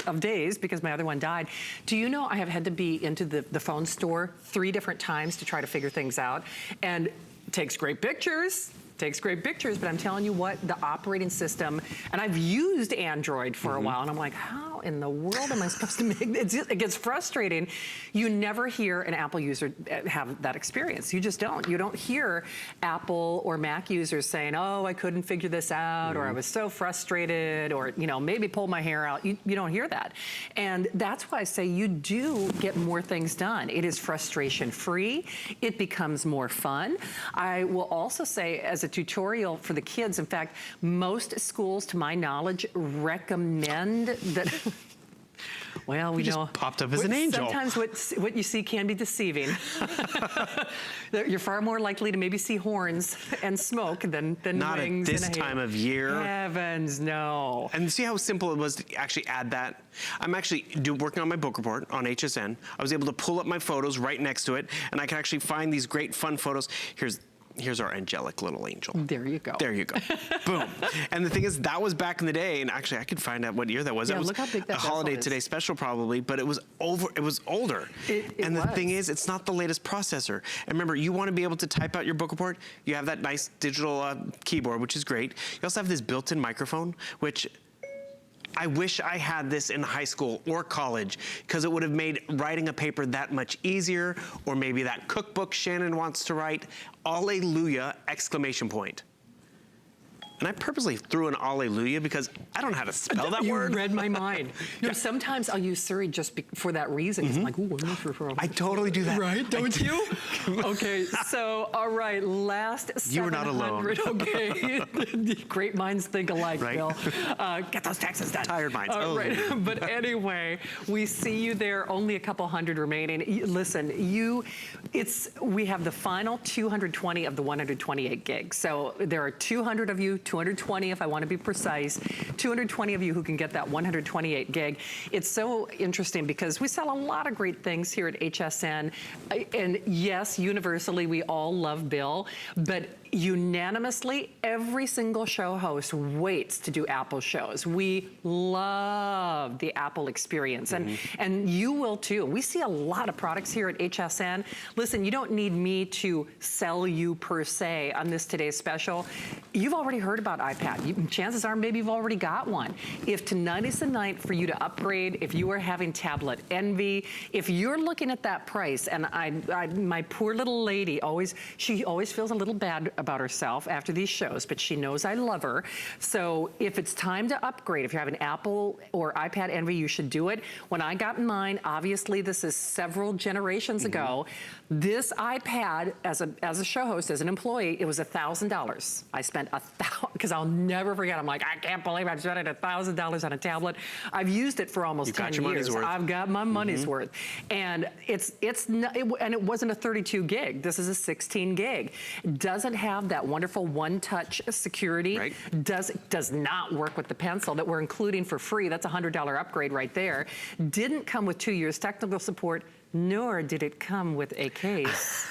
of days because my other one died. Do you know I have had to be into the phone store 3 different times to try to figure things out, and takes great pictures, but I'm telling you what, the operating system, and I've used Android for a while, and I'm like, how in the world am I supposed to make it? It gets frustrating. You never hear an Apple user have that experience. You just don't. You don't hear Apple or Mac users saying, oh, I couldn't figure this out, or I was so frustrated, or, you know, maybe pull my hair out. You don't hear that. And that's why I say you do get more things done. It is frustration-free. It becomes more fun. I will also say, as a tutorial for the kids, in fact, most schools, to my knowledge, recommend that. Well, we know. Just popped up as an angel. Sometimes what you see can be deceiving. You're far more likely to maybe see horns and smoke than Not wings. Not at this time of year. Heavens, no. And see how simple it was to actually add that? I'm actually working on my book report on HSN. I was able to pull up my photos right next to it, and I can actually find these great fun photos. Here's our angelic little angel. There you go. There you go. Boom. And the thing is, that was back in the day, and actually I could find out what year that was. Yeah, that was look how big that a Holiday bezel is. Today special probably, but it was older. And the thing is, it's not the latest processor. And remember, you want to be able to type out your book report. You have that nice digital keyboard, which is great. You also have this built-in microphone, which I wish I had this in high school or college, because it would have made writing a paper that much easier, or maybe that cookbook Shannon wants to write. Alleluia, exclamation point. And I purposely threw an alleluia because I don't know how to spell that word. You read my mind. You know, sometimes I'll use Surrey just for that reason. 'Cause I'm like, ooh, I'm not sure. I totally do that. Right, don't you? Okay, so, all right, last 700. You were not alone. Okay, great minds think alike, right? Bill. Get those taxes done. Tired minds. Right. But anyway, we see you there, only a couple hundred remaining. Listen, we have the final 220 of the 128 gigs. So there are 200 of you, 220 if I want to be precise, 220 of you who can get that 128 gig. It's so interesting because we sell a lot of great things here at HSN. And yes, universally, we all love Bill, but unanimously, every single show host waits to do Apple shows. We love the Apple experience, and you will too. We see a lot of products here at HSN. Listen, you don't need me to sell you per se on this today's special. You've already heard about iPad. Chances are maybe you've already got one. If tonight is the night for you to upgrade, if you are having tablet envy, if you're looking at that price, and my poor little lady she always feels a little bad about herself after these shows, but she knows I love her. So if it's time to upgrade, if you have an Apple or iPad envy, you should do it. When I got mine, obviously this is several generations ago, this iPad, as a show host, as an employee, it was $1,000. I spent $1,000, because I'll never forget. I'm like, I can't believe I'm spending $1,000 on a tablet. I've used it for almost 10 years. I've got my money's worth. And it wasn't a 32 gig. This is a 16 gig. It doesn't have that wonderful one-touch security. Right. Does not work with the pencil that we're including for free. That's a $100 upgrade right there. Didn't come with 2 years technical support, nor did it come with a case.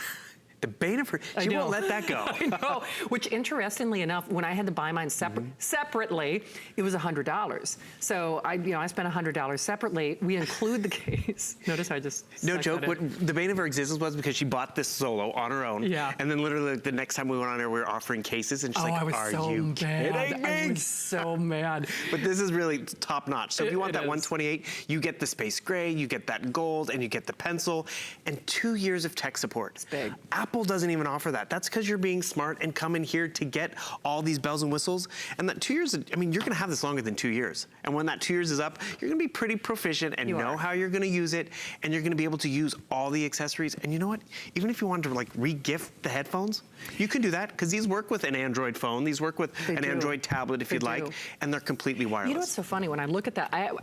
The bane of her, she won't let that go. I know, which interestingly enough, when I had to buy mine separately, it was $100. So I spent $100 separately. We include the case. Notice I just no joke. What the bane of her existence was because she bought this solo on her own. Yeah. And then literally the next time we went on air, we were offering cases, and she's like, "Are you kidding me?" I was so mad. But this is really top notch. So if you want that 128, you get the space gray, you get that gold, and you get the pencil, and 2 years of tech support. It's big. Apple doesn't even offer that. That's because you're being smart and coming here to get all these bells and whistles. And that 2 years, I mean, you're gonna have this longer than 2 years. And when that 2 years is up, you're gonna be pretty proficient and know how you're gonna use it, and you're gonna be able to use all the accessories. And you know what? Even if you wanted to like re-gift the headphones, you can do that, because these work with an Android phone, these work with an Android tablet if you'd like, and they're completely wireless. You know what's so funny? When I look at that,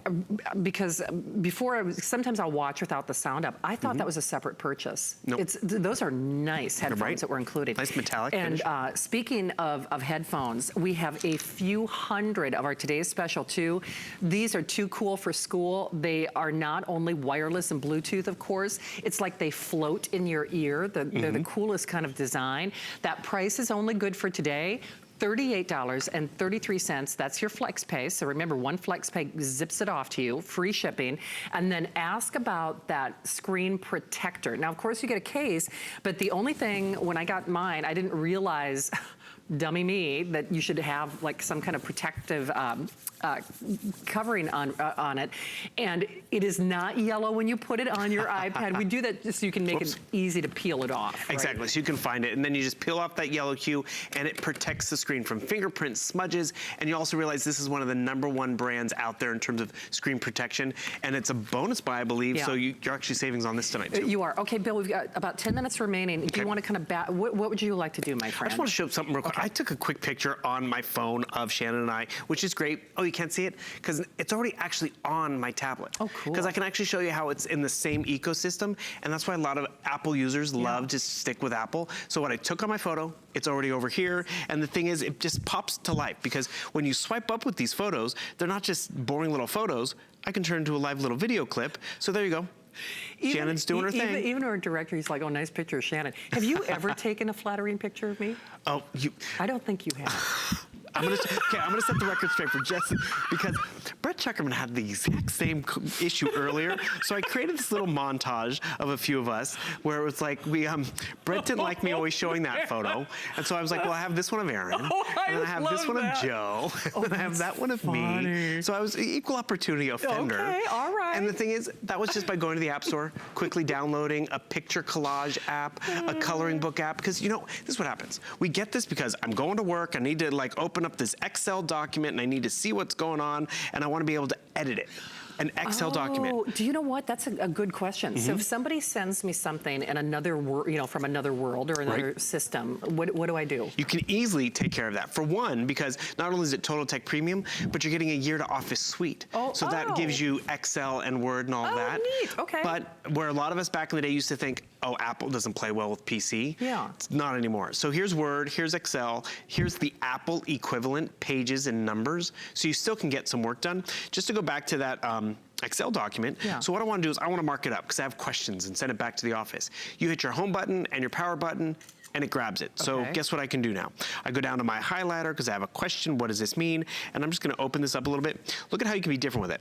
because before, sometimes I'll watch without the sound up. I thought that was a separate purchase. Nope. Those are nice headphones that we're including. Nice metallic and finish. Speaking of headphones, we have a few hundred of our today's special too. These are too cool for school. They are not only wireless and Bluetooth, of course. It's like they float in your ear. They're the coolest kind of design. That price is only good for today. $38.33, that's your flex pay. So remember, one flex pay zips it off to you, free shipping. And then ask about that screen protector. Now, of course, you get a case, but the only thing, when I got mine, I didn't realize, dummy me, that you should have like some kind of protective covering on it. And it is not yellow when you put it on your iPad. We do that just so you can make it easy to peel it off. Right? Exactly, so you can find it, and then you just peel off that yellow hue, and it protects the screen from fingerprints, smudges, and you also realize this is one of the #1 brands out there in terms of screen protection, and it's a bonus buy, I believe, so you're actually savings on this tonight, too. You are. Okay, Bill, we've got about 10 minutes remaining. Do you want to kind of, what would you like to do, my friend? I just want to show something real quick. I took a quick picture on my phone of Shannon and I, which is great. Oh, you can't see it? Because it's already actually on my tablet. Oh, cool. Because I can actually show you how it's in the same ecosystem, and that's why a lot of Apple users love to stick with Apple. So what I took on my photo, it's already over here, and the thing is, it just pops to life, because when you swipe up with these photos, they're not just boring little photos. I can turn into a live little video clip. So there you go. Shannon's doing her thing. Even our director, he's like, oh, nice picture of Shannon. Have you ever taken a flattering picture of me? Oh, I don't think you have. I'm gonna set the record straight for Jesse, because Brett Chuckerman had the exact same issue earlier. So I created this little montage of a few of us where it was like Brett didn't like me always showing that photo, and so I was like, well, I have this one of Aaron, and then I have this one of Joe, and then I have that one of me. So I was an equal opportunity offender. Okay, all right. And the thing is, that was just by going to the App Store, quickly downloading a picture collage app, a coloring book app, because you know, this is what happens. We get this because I'm going to work, I need to like open up up this Excel document and I need to see what's going on and I want to be able to edit it. An Excel document. Do you know what? That's a good question. So if somebody sends me something in another from another world or another system, what do I do? You can easily take care of that. For one, because not only is it Total Tech Premium, but you're getting a year to Office Suite. So that gives you Excel and Word and all that. Neat. Okay. But where a lot of us back in the day used to think, oh, Apple doesn't play well with PC. Yeah. It's not anymore. So here's Word, here's Excel, here's the Apple equivalent pages and numbers. So you still can get some work done. Just to go back to that Excel document. So what I want to do is I want to mark it up because I have questions and send it back to the office. You hit your home button and your power button and it grabs it. So guess what I can do now? I go down to my highlighter because I have a question. What does this mean? And I'm just going to open this up a little bit. Look at how you can be different with it.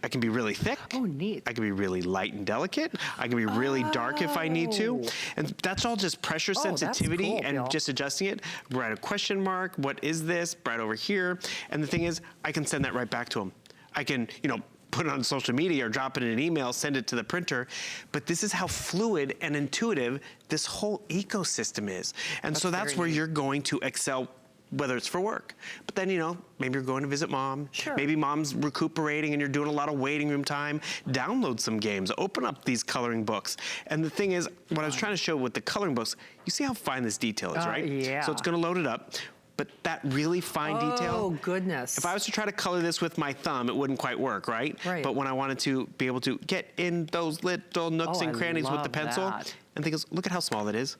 I can be really thick. Oh, neat. I can be really light and delicate. I can be really dark if I need to. And that's all just pressure sensitivity cool, and Bill. just adjusting it. Write a question mark. What is this? Right over here. And the thing is, I can send that right back to them. I can, put it on social media or drop it in an email, send it to the printer. But this is how fluid and intuitive this whole ecosystem is. And so that's where you're going to excel, whether it's for work. But then, maybe you're going to visit mom. Sure. Maybe mom's recuperating and you're doing a lot of waiting room time. Download some games. Open up these coloring books. And the thing is, what I was trying to show with the coloring books, you see how fine this detail is, right? Yeah. So it's going to load it up. But that really fine detail. Oh, goodness. If I was to try to color this with my thumb, it wouldn't quite work, right? Right. But when I wanted to be able to get in those little nooks and crannies with the pencil, and think, look at how small that is.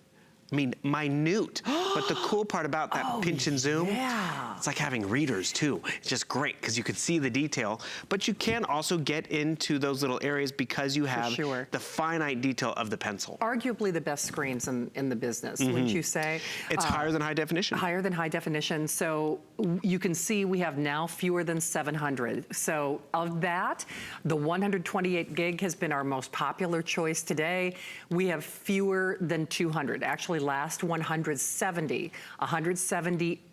I mean, minute. But the cool part about that pinch and zoom, it's like having readers too. It's just great because you could see the detail. But you can also get into those little areas because you have the finite detail of the pencil. Arguably the best screens in the business, wouldn't you say? It's higher than high definition. Higher than high definition. So you can see we have now fewer than 700. So of that, the 128 gig has been our most popular choice today. We have fewer than 200. Actually, last 170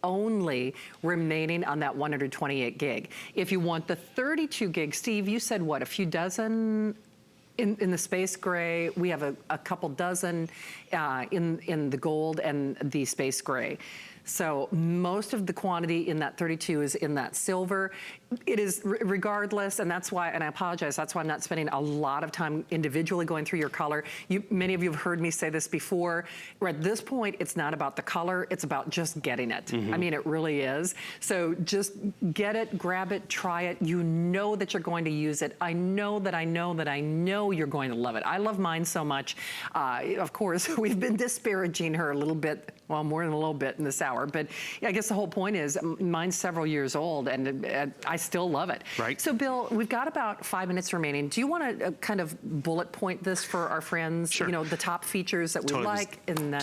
only remaining on that 128 gig. If you want the 32 gig, Steve, you said what, a few dozen? In the space gray, we have a couple dozen in the gold and the space gray. So most of the quantity in that 32 is in that silver. It is regardless, and that's why, and I apologize, that's why I'm not spending a lot of time individually going through your color. Many of you have heard me say this before. At this point, it's not about the color, it's about just getting it. I mean, it really is. So just get it, grab it, try it. You know that you're going to use it. I know you're going to love it. I love mine so much. Of course, we've been disparaging her a little bit, well, more than a little bit in this hour, but I guess the whole point is mine's several years old and I still love it. Right. So Bill, we've got about 5 minutes remaining. Do you want to kind of bullet point this for our friends? Sure. The top features that we like, and then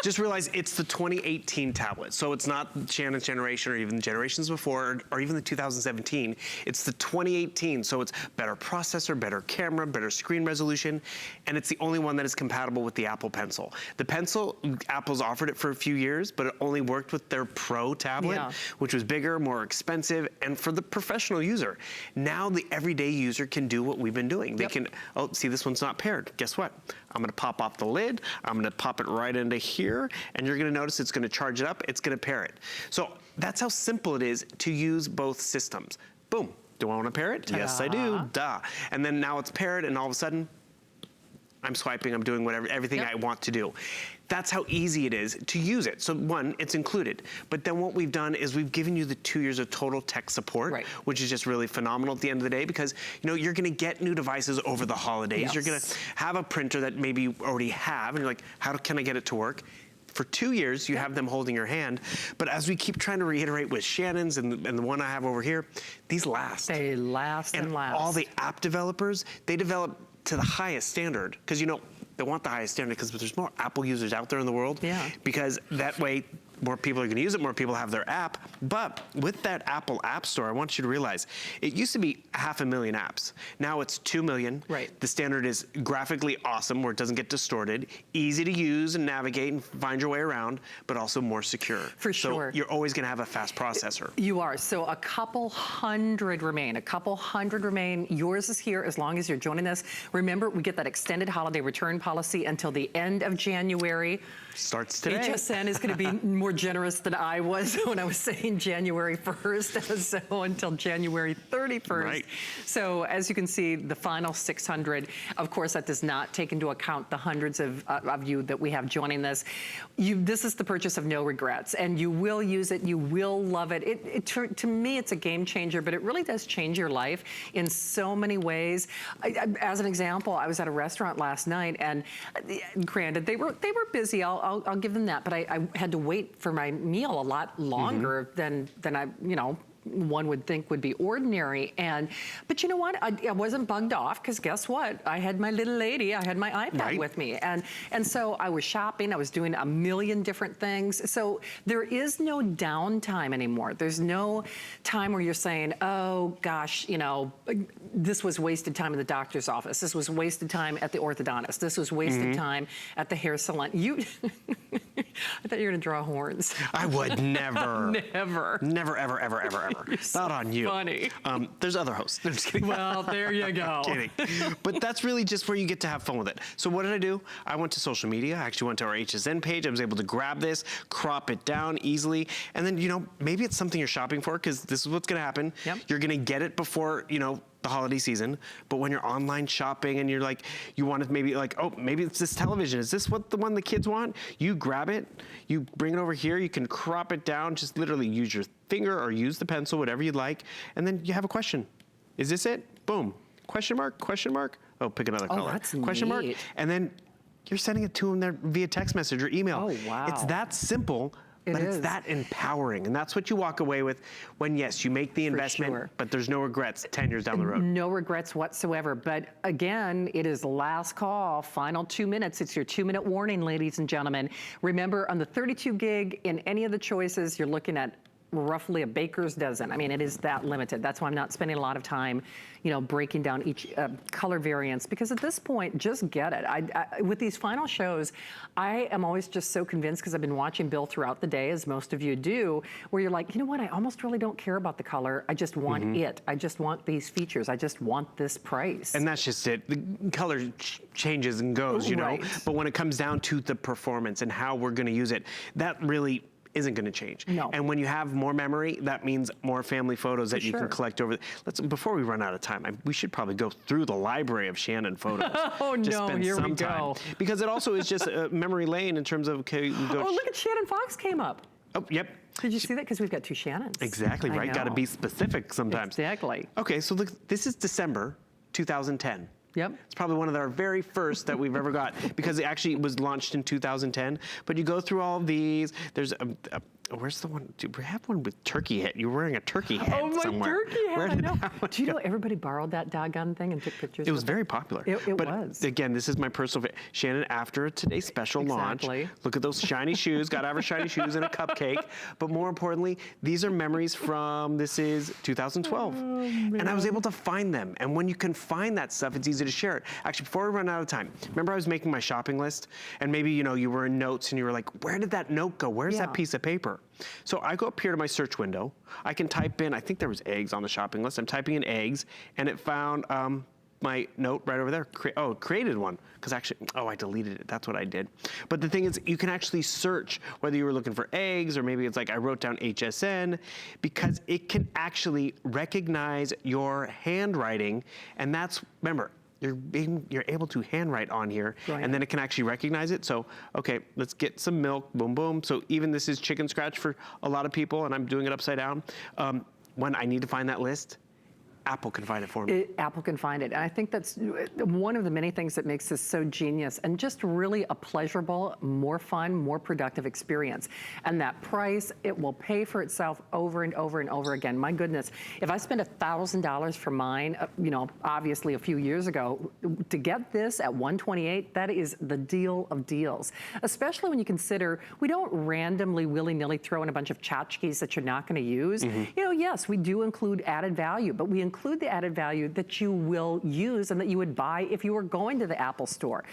Just realize it's the 2018 tablet. So it's not Shannon's generation or even generations before or even the 2017. It's the 2018. So it's better processor, better camera, better screen resolution, and it's the only one that is compatible with the Apple Pencil. The Pencil, Apple's offered it for a few years, but it only worked with their Pro tablet, which was bigger, more expensive, and for the professional user. Now the everyday user can do what we've been doing. They can, oh, see, this one's not paired. Guess what? I'm gonna pop off the lid, I'm gonna pop it right into here, and you're gonna notice it's gonna charge it up, it's gonna pair it. So that's how simple it is to use both systems. Boom. Do I wanna pair it? Yes, I do. Duh. And then now it's paired, and all of a sudden, I'm swiping, I'm doing whatever, everything I want to do. That's how easy it is to use it. So one, it's included. But then what we've done is we've given you the 2 years of total tech support, which is just really phenomenal at the end of the day because you're gonna get new devices over the holidays. You're gonna have a printer that maybe you already have, and you're like, how can I get it to work? For 2 years, you have them holding your hand. But as we keep trying to reiterate with Shannon's and the one I have over here, these last. They last and last. All the app developers, they develop to the highest standard because they want the highest standard because there's more Apple users out there in the world. Because that way more people are going to use it, more people have their app. But with that Apple App Store, I want you to realize it used to be 500,000 apps. Now it's 2 million. The standard is graphically awesome where it doesn't get distorted, easy to use and navigate and find your way around, but also more secure. For sure. So you're always going to have a fast processor. You are. So a couple hundred remain. Yours is here as long as you're joining us. Remember, we get that extended holiday return policy until the end of January. Starts today. HSN is going to be more more generous than I was when I was saying January 1st, so until January 31st. Right. So as you can see, the final 600, of course, that does not take into account the hundreds of you that we have joining this. This is the purchase of no regrets, and you will use it, you will love it. To me, it's a game changer, but it really does change your life in so many ways. As an example, I was at a restaurant last night, and granted, they were busy, I'll give them that, but I had to wait for my meal a lot longer than I, one would think would be ordinary. But you know what? I wasn't bugged off, because guess what? I had my little lady, I had my iPad with me. And so I was shopping, I was doing a million different things. So there is no downtime anymore. There's no time where you're saying, oh gosh, this was wasted time in the doctor's office. This was wasted time at the orthodontist. This was wasted time at the hair salon. I thought you were gonna draw horns. I would never. Never. Never, ever, ever, ever, ever. Not on you. Funny. There's other hosts. I'm just kidding. Well, there you go. Kidding. But that's really just where you get to have fun with it. So what did I do? I went to social media. I actually went to our HSN page. I was able to grab this, crop it down easily. And then, maybe it's something you're shopping for, because this is what's going to happen. Yep. You're going to get it before, the holiday season, but when you're online shopping and you're like, you want to maybe maybe it's this television. Is this the one the kids want? You grab it, you bring it over here, you can crop it down, just literally use your finger or use the pencil, whatever you'd like, and then you have a question. Is this it? Boom. Question mark, question mark. Oh, pick another color. That's question mark. neat. And then you're sending it to them there via text message or email. Oh, wow. It's that simple. But it's that empowering, and that's what you walk away with when, yes, you make the investment, but there's no regrets 10 years down the road. No regrets whatsoever. But again, it is last call, final 2 minutes. It's your 2-minute warning, ladies and gentlemen. Remember, on the 32 gig, in any of the choices, you're looking at roughly a baker's dozen. I mean, it is that limited. That's why I'm not spending a lot of time, breaking down each color variance, because at this point, just get it. With these final shows, I am always just so convinced, because I've been watching Bill throughout the day, as most of you do, where you're like, you know what, I almost really don't care about the color. I just want it. I just want these features. I just want this price. And that's just it. The color changes and goes, Right. But when it comes down to the performance and how we're going to use it, that really isn't going to change. No. And when you have more memory, that means more family photos that you can collect over. Before we run out of time, we should probably go through the library of Shannon photos. Oh just no, spend here some we time. go. Because it also is just a memory lane in terms of, okay, you go. Oh, look at Shannon Fox came up. Oh, yep. Did you see that? Because we've got two Shannons. Exactly, right? Got to be specific sometimes. Exactly. Okay, so look, this is December 2010. Yep. It's probably one of our very first that we've ever got, because it actually was launched in 2010. But you go through all of these. There's where's the one? Do we have one with turkey head? You're wearing a turkey head somewhere. Oh, my turkey head. Where did that one Do you know go? everybody borrowed that doggone thing and took pictures? It was with very popular. It but was. Again, this is my personal Shannon, after today's special launch, look at those shiny shoes. Got to have our shiny shoes and a cupcake. But more importantly, these are memories from, this is 2012. And I was able to find them. And when you can find that stuff, it's easy to share it. Actually, before we run out of time, remember I was making my shopping list, and maybe, you were in notes and you were like, where did that note go? Where's that piece of paper? So I go up here to my search window. I can type in, I think there was eggs on the shopping list. I'm typing in eggs, and it found my note right over there. Created one, because actually, I deleted it. That's what I did. But the thing is, you can actually search whether you were looking for eggs, or maybe it's like I wrote down HSN, because it can actually recognize your handwriting, and that's, remember, you're able to handwrite on here, and then it can actually recognize it. So, okay, let's get some milk, boom, boom. So even this is chicken scratch for a lot of people, and I'm doing it upside down. When I need to find that list, Apple can find it for me. Apple can find it. And I think that's one of the many things that makes this so genius, and just really a pleasurable, more fun, more productive experience. And that price, it will pay for itself over and over and over again. My goodness, if I spend $1,000 for mine, obviously a few years ago, to get this at $128, that is the deal of deals. Especially when you consider we don't randomly, willy-nilly throw in a bunch of tchotchkes that you're not going to use. Yes, we do include added value, but we include the added value that you will use and that you would buy if you were going to the Apple store.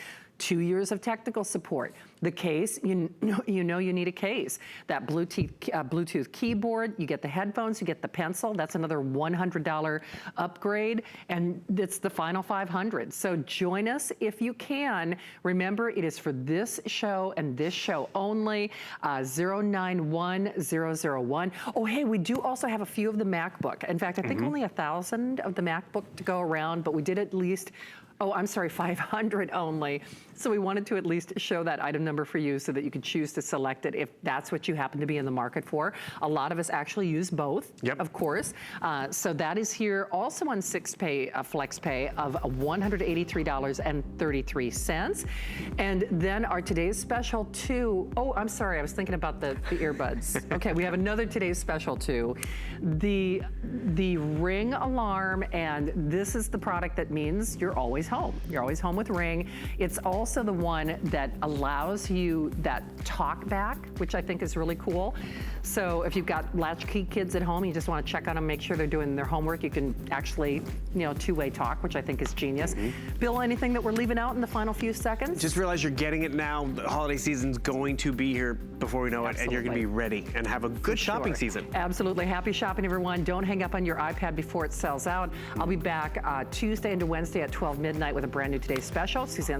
2 years of technical support. The case, you know you need a case. That Bluetooth keyboard, you get the headphones, you get the pencil. That's another $100 upgrade, and it's the final 500. So join us if you can. Remember, it is for this show and this show only. 091001. Oh, hey, we do also have a few of the MacBook. In fact, I think only 1,000 of the MacBook to go around, but we did at least 500 only. So we wanted to at least show that item number for you so that you could choose to select it if that's what you happen to be in the market for. A lot of us actually use both, of course. So that is here also on 6-pay, flex pay of $183.33. And then our today's special too. Oh, I'm sorry, I was thinking about the earbuds. Okay, we have another today's special too. The Ring alarm, and this is the product that means you're always home. You're always home with Ring. It's also the one that allows you that talk back, which I think is really cool. So if you've got latchkey kids at home, you just want to check on them, make sure they're doing their homework, you can actually, two-way talk, which I think is genius. Bill, anything that we're leaving out in the final few seconds? Just realize you're getting it now. The holiday season's going to be here before we know it, and you're going to be ready and have a good shopping season. Absolutely. Happy shopping, everyone. Don't hang up on your iPad before it sells out. I'll be back Tuesday into Wednesday at 12 midnight with a brand new Today's Special. Suzanne